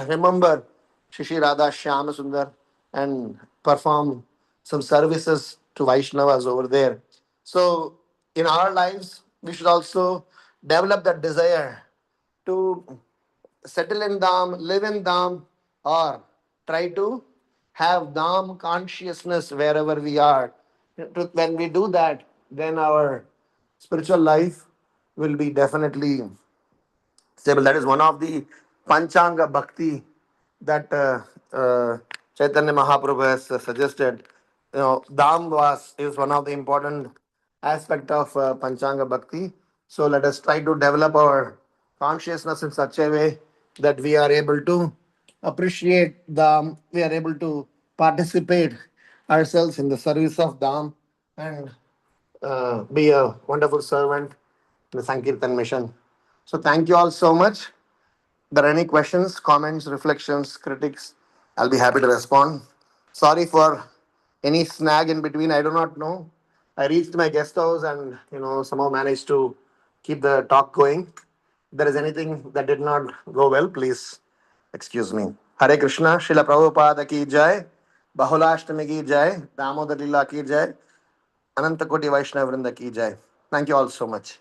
remember Shishi Radha Shyama Sundar and perform some services to Vaishnavas over there. So in our lives, we should also develop that desire to settle in Dham, live in Dham, or try to have Dham consciousness wherever we are. When we do that, then our spiritual life will be definitely stable. That is one of the Panchanga Bhakti that Chaitanya Mahaprabhu has suggested. Dham was is one of the important aspect of Panchanga Bhakti. So let us try to develop our consciousness in such a way that we are able to appreciate Dham, we are able to participate ourselves in the service of Dham and be a wonderful servant in the Sankirtan mission. So thank you all so much. There are any questions, comments, reflections, critics? I'll be happy to respond. Sorry for any snag in between. I do not know. I reached my guest house and somehow managed to keep the talk going. If there is anything that did not go well, please excuse me. Hare Krishna, Srila Prabhupada ki jai, Bahulashtami ki jai, Damodar Lila ki jai, Ananta Koti Vaishnava Vrinda ki jai. Thank you all so much.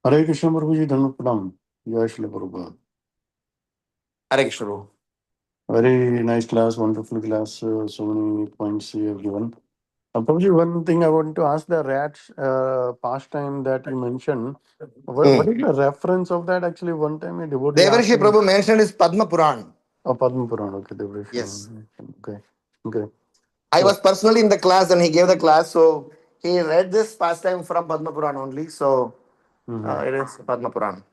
Hare Krishna Prabhuji, Dhanma Pranam. Jai Shri Prabhupada. Hare Krishna. Prabhu. Very nice class, wonderful class. So many points you have given. Prabhuji, one thing I want to ask the rat pastime that you mentioned. What is the reference of that? Actually, one time a devotee asked Devarishi me. Prabhu mentioned is Padma Puran. Oh, Padma Purana. Okay, Devrishi. Yes. Okay. Okay. I So, was personally in the class and he gave the class, so he read this pastime from Padma Puran only. So it is Padma Puran.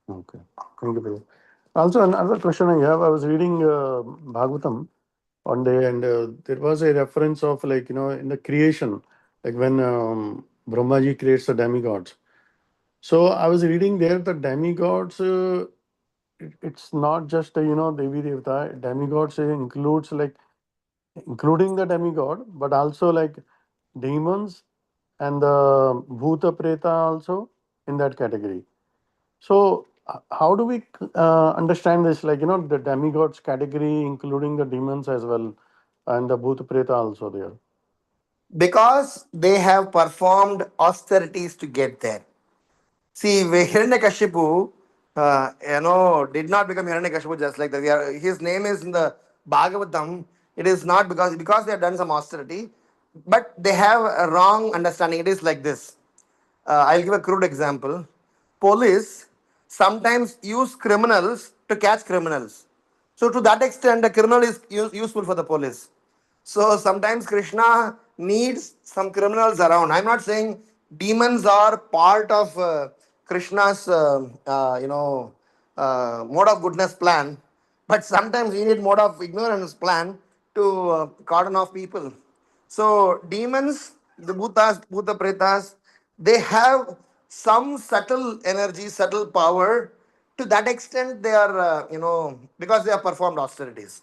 okay. Thank you, Prabhu. Also, another question I have. I was reading Bhagavatam one day, and there was a reference of in the creation, like when Brahmaji creates the demigods. So I was reading there the demigods. It's not just Devi Devata. Demigods includes including the demigod, but also like demons and the Bhuta Preta also in that category. So, how do we understand this? The demigods category, including the demons as well, and the Bhuta Preta also there. Because they have performed austerities to get there. See, Hiranyakashipu, did not become Hiranyakashipu just like that. His name is in the Bhagavatam. It is not because they have done some austerity, but they have a wrong understanding. It is like this. I'll give a crude example. Police sometimes use criminals to catch criminals. So to that extent, the criminal is useful for the police. So sometimes Krishna needs some criminals around. I'm not saying demons are part of Krishna's, mode of goodness plan, but sometimes we need mode of ignorance plan to cordon off people. So demons, the Bhuta Pretas, they have some subtle energy, subtle power To that extent, they are, because they have performed austerities.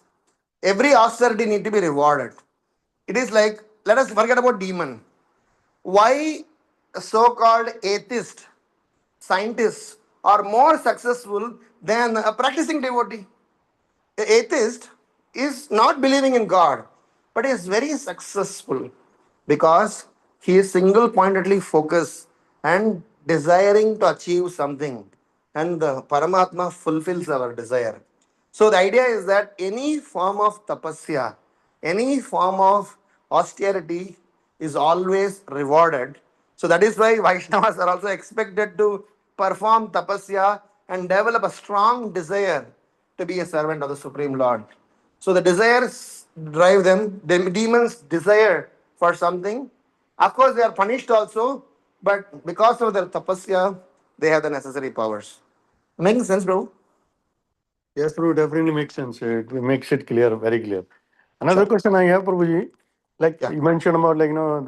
Every austerity need to be rewarded. It is like, let us forget about demon. Why so-called atheist scientists are more successful than a practicing devotee? The atheist is not believing in God, but is very successful because he is single pointedly focused and desiring to achieve something. And the Paramatma fulfills our desire. So the idea is that any form of tapasya, any form of austerity is always rewarded. So that is why Vaishnavas are also expected to perform tapasya and develop a strong desire to be a servant of the Supreme Lord. So the desires drive them. The demons desire for something. Of course, they are punished also, but because of their tapasya, they have the necessary powers. Making sense, bro? Yes, Prabhu, definitely makes sense. It makes it clear, very clear. Another Sure. question I have, Prabhuji, like Yeah. you mentioned about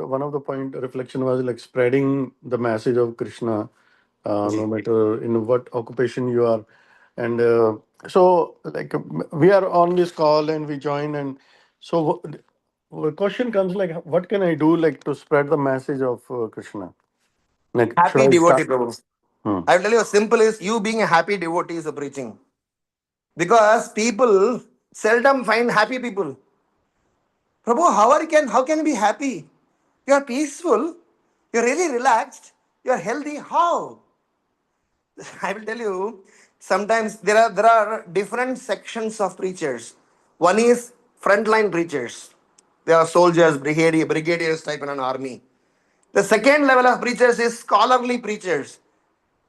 one of the point reflection was like spreading the message of Krishna, no Ji. matter in what occupation you are, and so like we are on this call and we join, and so question comes like, what can I do like to spread the message of Krishna? Like, should Happy I devotee, start? Prabhu. Hmm. I will tell you, simple is you being a happy devotee is a preaching. Because people seldom find happy people. Prabhu, how can you be happy? You are peaceful, you're really relaxed, you're healthy. How? I will tell you, sometimes there are different sections of preachers. One is frontline preachers. They are soldiers, brigadiers type in an army. The second level of preachers is scholarly preachers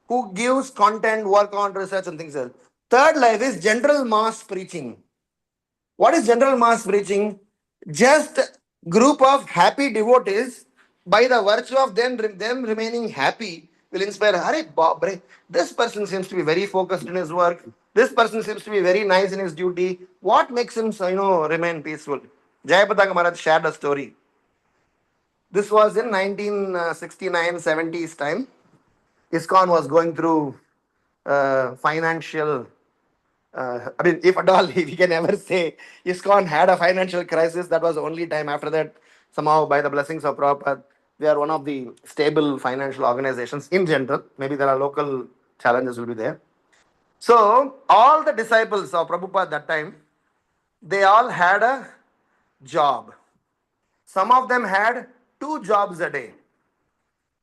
who gives content, work on research and things else. Third level is general mass preaching. What is general mass preaching? Just group of happy devotees, by the virtue of them remaining happy, will inspire. Hare Babre, this person seems to be very focused in his work. This person seems to be very nice in his duty. What makes him, remain peaceful? Jayapataka Maharaj shared a story. This was in 1969, 70s time. ISKCON was going through financial, I mean, if at all, if you can ever say ISKCON had a financial crisis, that was the only time. After that, somehow, by the blessings of Prabhupada, they are one of the stable financial organizations in general. Maybe there are local challenges will be there. So, all the disciples of Prabhupada that time, they all had a job. Some of them had two jobs a day.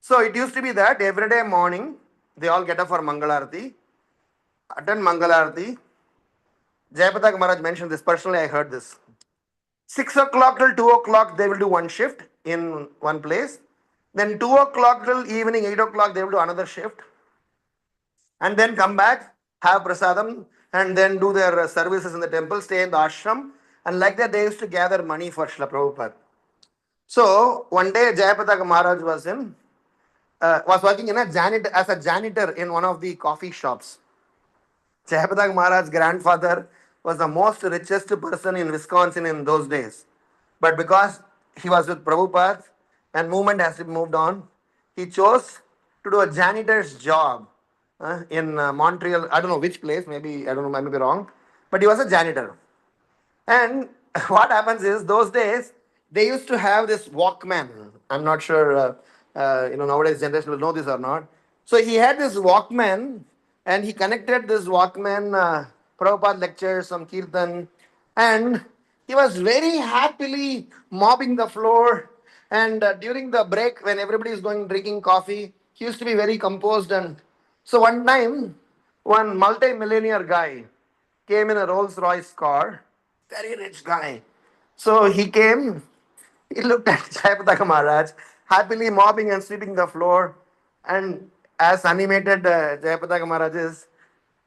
So, it used to be that every day morning, they all get up for Mangalarti, attend Mangalarti. Jayapatak Maharaj mentioned this. Personally, I heard this. 6 o'clock till 2 o'clock, they will do one shift in one place. Then 2 o'clock till evening 8 o'clock, they will do another shift. And then come back, have prasadam, and then do their services in the temple, stay in the ashram. And like that, they used to gather money for Srila Prabhupada. So one day, Jayapataka Maharaj was working as a janitor in one of the coffee shops. Jayapatak Maharaj's grandfather was the most richest person in Wisconsin in those days. But because he was with Prabhupada and movement has moved on, he chose to do a janitor's job in Montreal. I don't know which place, maybe, I don't know, I may be wrong. But he was a janitor. And what happens is, those days, they used to have this Walkman. I'm not sure, nowadays generation will know this or not. So he had this Walkman, and he connected this Walkman, Prabhupada lectures, some kirtan, and he was very happily mopping the floor. And during the break, when everybody is going drinking coffee, he used to be very composed. And so one time, one multi-millionaire guy came in a Rolls Royce car, very rich guy. So he came, he looked at Jayapataka Maharaj, happily mopping and sweeping the floor. And as animated Jayapataka Maharaj is,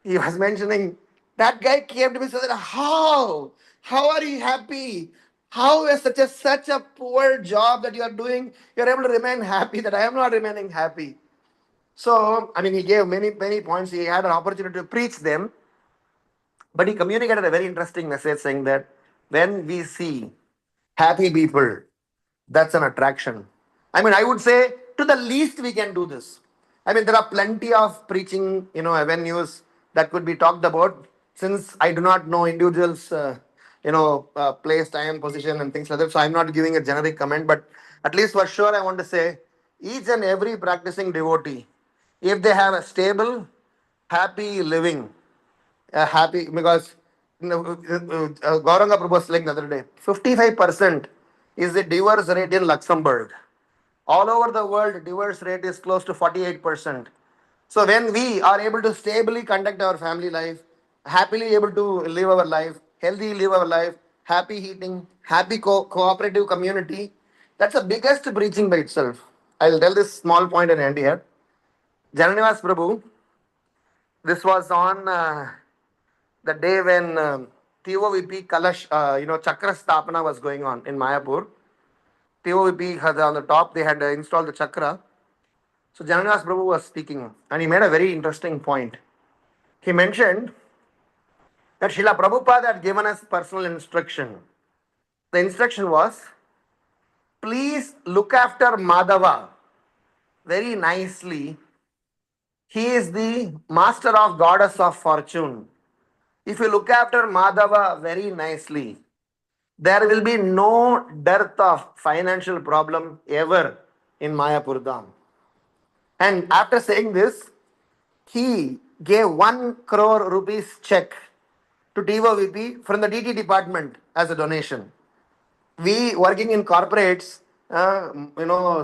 he was mentioning, that guy came to me and said, how? How are you happy? How is such a poor job that you are doing? You're able to remain happy, that I am not remaining happy. So, I mean, he gave many points. He had an opportunity to preach them. But he communicated a very interesting message saying that when we see happy people, that's an attraction. I mean, I would say to the least we can do this. I mean, there are plenty of preaching, avenues that could be talked about. Since I do not know individuals, place, time, position, and things like that, so I'm not giving a generic comment. But at least for sure, I want to say each and every practicing devotee, if they have a stable, happy living, happy because Gauranga Prabhu was saying the other day, 55% is the divorce rate in Luxembourg. All over the world, divorce rate is close to 48%. So when we are able to stably conduct our family life, happily able to live our life, healthy live our life, happy eating, happy cooperative community, that's the biggest preaching by itself. I'll tell this small point and end here. Jananivas Prabhu, this was on the day when TOVP Kalash, Chakra Stapana was going on in Mayapur. TOVP had on the top, they had installed the chakra. So Jananivas Prabhu was speaking and he made a very interesting point. He mentioned that Srila Prabhupada had given us personal instruction. The instruction was, please look after Madhava very nicely. He is the master of goddess of fortune. If you look after Madhava very nicely, there will be no dearth of financial problem ever in Mayapur Dham. And after saying this, he gave 1 crore rupees check to TOVP from the DT department as a donation. We working in corporates,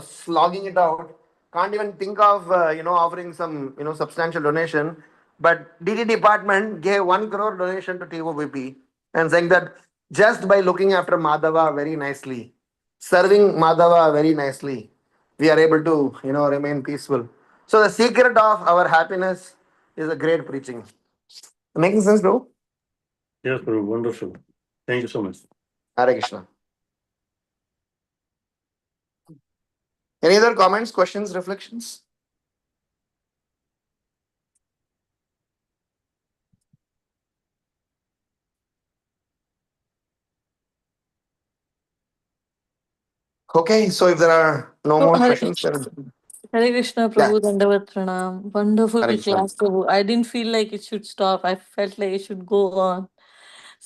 slogging it out, can't even think of offering some substantial donation. But DT department gave 1 crore donation to TOVP and saying that just by looking after Madhava very nicely, serving Madhava very nicely, we are able to remain peaceful. So the secret of our happiness is a great preaching. Making sense, bro? Yes, Prabhu, wonderful. Thank you so much. Hare Krishna. Any other comments, questions, reflections? Okay, so if there are no So, more questions, then Hare Krishna, yeah, Prabhu, Dandavat Pranam. Wonderful Hare Krishna. class, Prabhu. I didn't feel like it should stop. I felt like it should go on.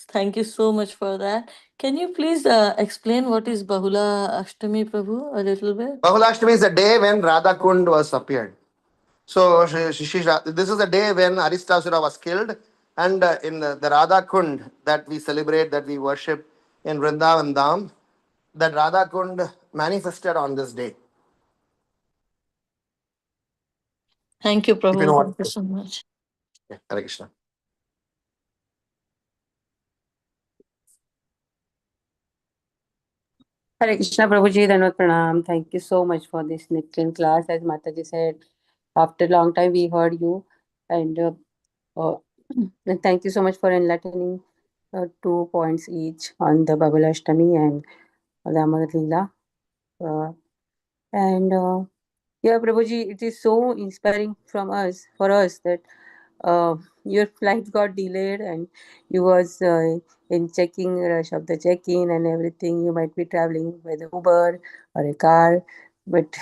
Thank you so much for that. Can you please explain what is Bahula Ashtami, Prabhu, a little bit? Bahulashtami is the day when Radha Kund was appeared. So this is the day when Aristasura was killed, and in the Radha Kund that we celebrate, that we worship in Vrindavan Dham, that Radha Kund manifested on this day. Thank you, If you Prabhu. know what. Thank you so much. Yeah, Hare Krishna. Hare Krishna Prabhuji, Dhanvat Pranam. Thank you so much for this excellent class. As Mataji said, after a long time we heard you, and uh, and thank you so much for enlightening 2 points each on the Babala Ashtami and the Amar Leela. And yeah, Prabhuji, it is so inspiring for us that uh, your flight got delayed and you was in checking rush of the check-in and everything. You might be traveling with Uber or a car, but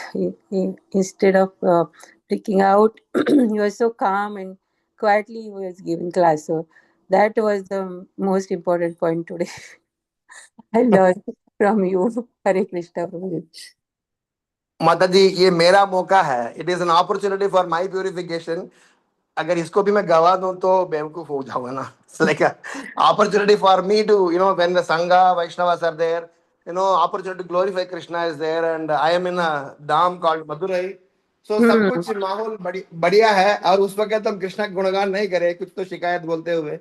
instead of freaking out, you were so calm and quietly you was giving class. So that was the most important point today. I learned from you. Hare Krishna Prabhuji. माता जी ये मेरा मौका है. It is an opportunity for my purification. अगर इसको भी मैं गवा दूं तो बेवकूफ हो जाऊंगा ना. It's like a opportunity for me to when the sangha Vaishnavas are there, opportunity to glorify Krishna is there, and I am in a dham called Madurai. So सब कुछ माहौल बढ़िया है और उस वक्त हम कृष्णा का गुणगान नहीं करे कुछ तो शिकायत बोलते हुए.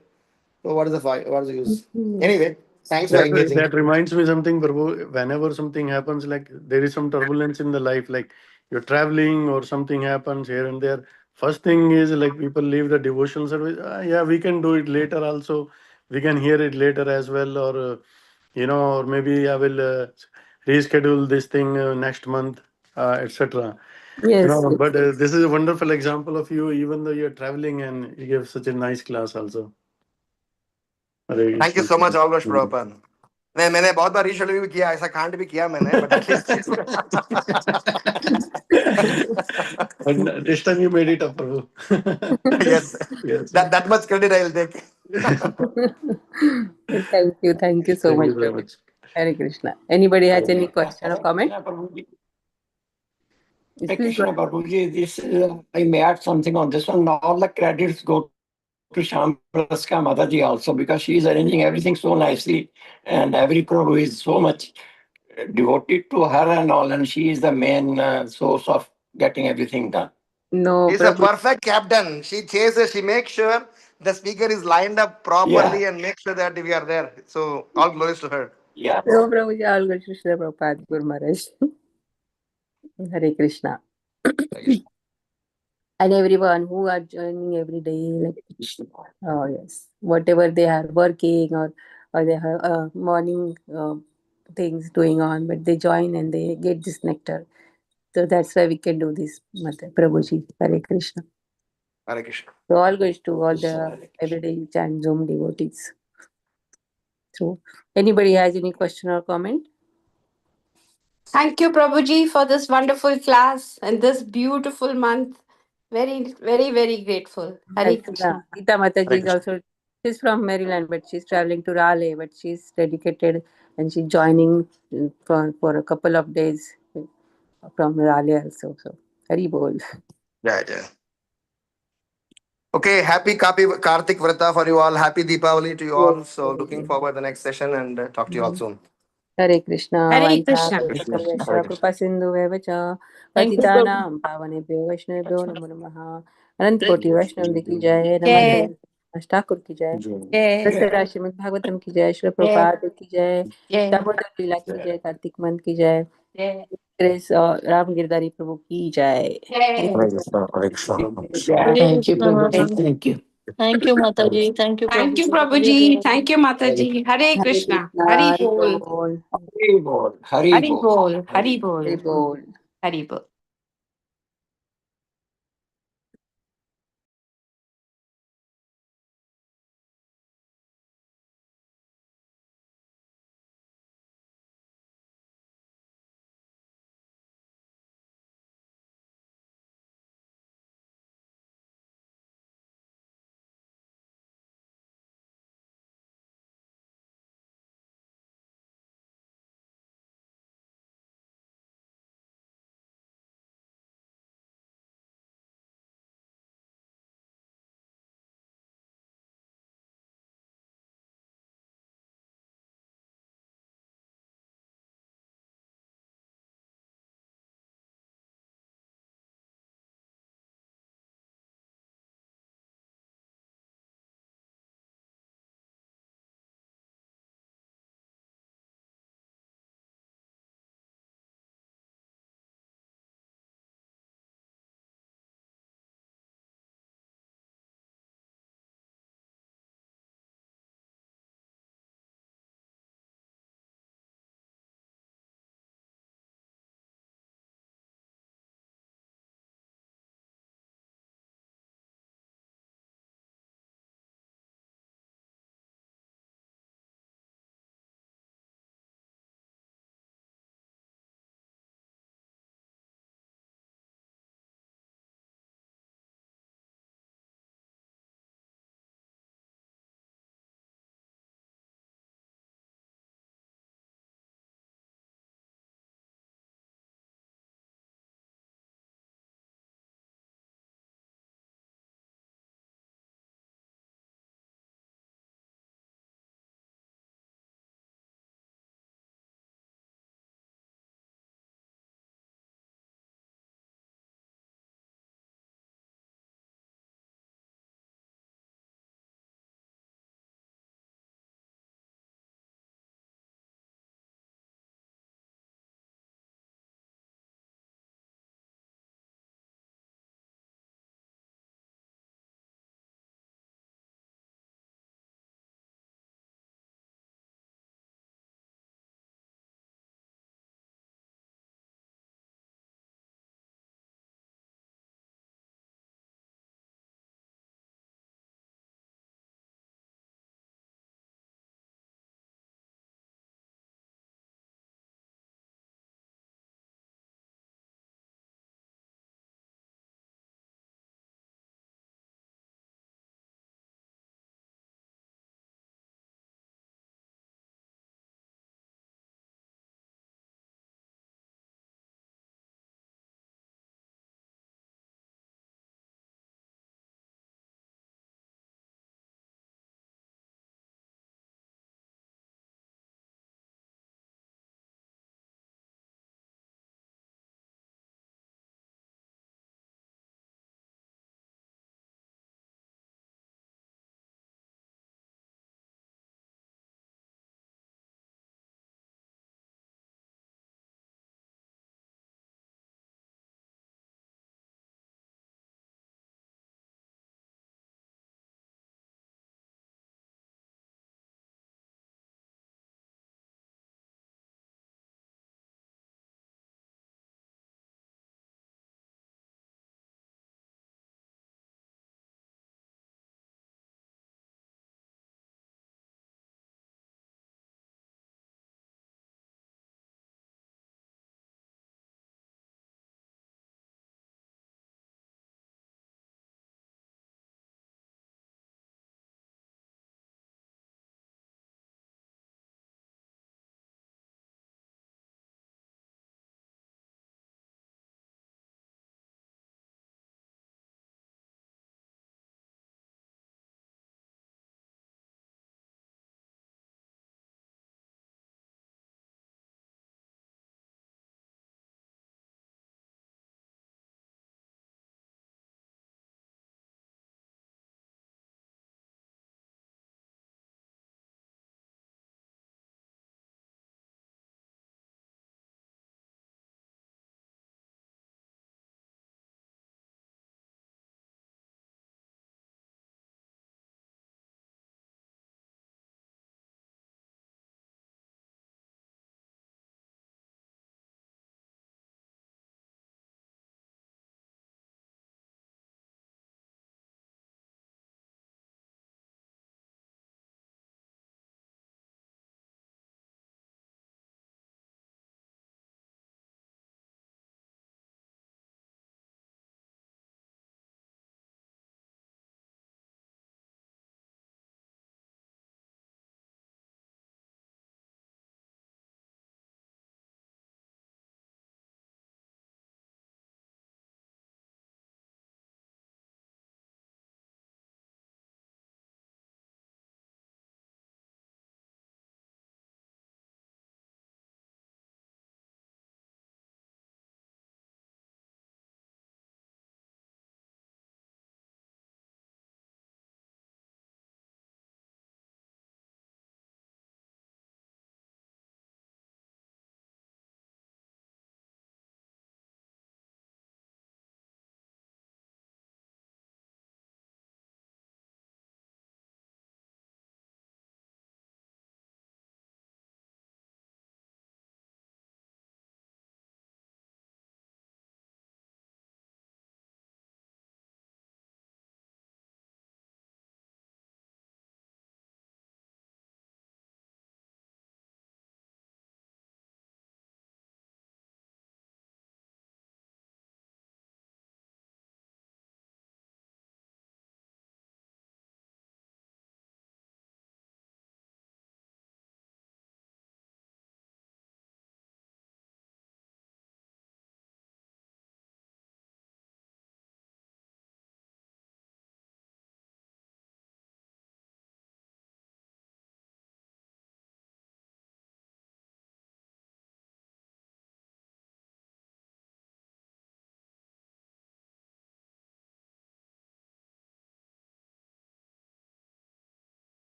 So what is the use? Anyway, thanks for engaging. That reminds me something, Prabhu. Whenever something happens, like there is some turbulence in the life, like you're traveling or something happens here and there. First thing is like people leave the devotion service. Yeah, we can do it later also. We can hear it later as well, or or maybe I will reschedule this thing next month, etc. Yes. But this is a wonderful example of you, even though you're traveling, and you give such a nice class also. Hare Thank you Krishna. so much, Algosh Prabhupada. मैंने बहुत बार reschedule भी किया, ऐसा कांड भी किया मैंने, but at least And this time you made it up, Prabhu. yes, Yes. that much credit I will take. Thank you so Thank much, you very Prabhu. much. Hare Krishna. Anybody has any question or comment? Yes, please go Krishna ahead. Prabhuji, this I may add something on this one. All the credits go to Shyam Praska Mataji also, because she is arranging everything so nicely, and every Prabhu is so much devoted to her and all, and she is the main source of getting everything done. No, She's a Prabhu. perfect captain. She chases, she makes sure the speaker is lined up properly and makes sure that we are there. So all glories to her. Yeah. No, Prabhuji, all good. Krishna Prabhupada, Guru Maharaj. Hare Krishna. And everyone who are joining every day, like, oh yes, whatever they are working or they have morning things going on, but they join and they get this nectar. So that's why we can do this, Mother Prabhuji. Hare Krishna. Hare Krishna. So all goes to all the everyday chant Zoom devotees. So anybody has any question or comment? Thank you, Prabhuji, for this wonderful class and this beautiful month. Very, very, very grateful. Hare Krishna. Gita Mataji is Krishna. also, she's from Maryland, but she's traveling to Raleigh, but she's dedicated and she's joining for a couple of days from Raleigh also. So, Hari Bol. Yeah, yeah. Okay, happy Kartik Vrata for you all. Happy Deepavali to you all. So looking forward to the next session and talk to you all soon. Hare Krishna. Hare Krishna. Krishna. Kripa Sindhu Vacha. Thank you, Prabhu. Patitanam Pavanebhyo Vaishnavibhyo Namo Namaha. Anant Koti Vaishnav ki Jai. Jai. Namaste. Ashtakur ki Jai. Jai. Dussehra Shrimad Bhagavatam की जय, श्री प्रभुपाद की जय, Jai. Damodar लीला की जय, Kartik month की जय, Jai. Grace और राम गिरधारी प्रभु की जय. Jai. Thank you, Prabhuji. Thank you. Thank you, Mataji. Thank you, Thank you, Prabhuji. Prabhuji. Thank you, Mataji. Hare Hare Krishna. Krishna, Hari Hari Bol. बोल, Hari Bol. Hari Hari Bol. Bol. Hari Hari Bol. बोल. Hari Bol.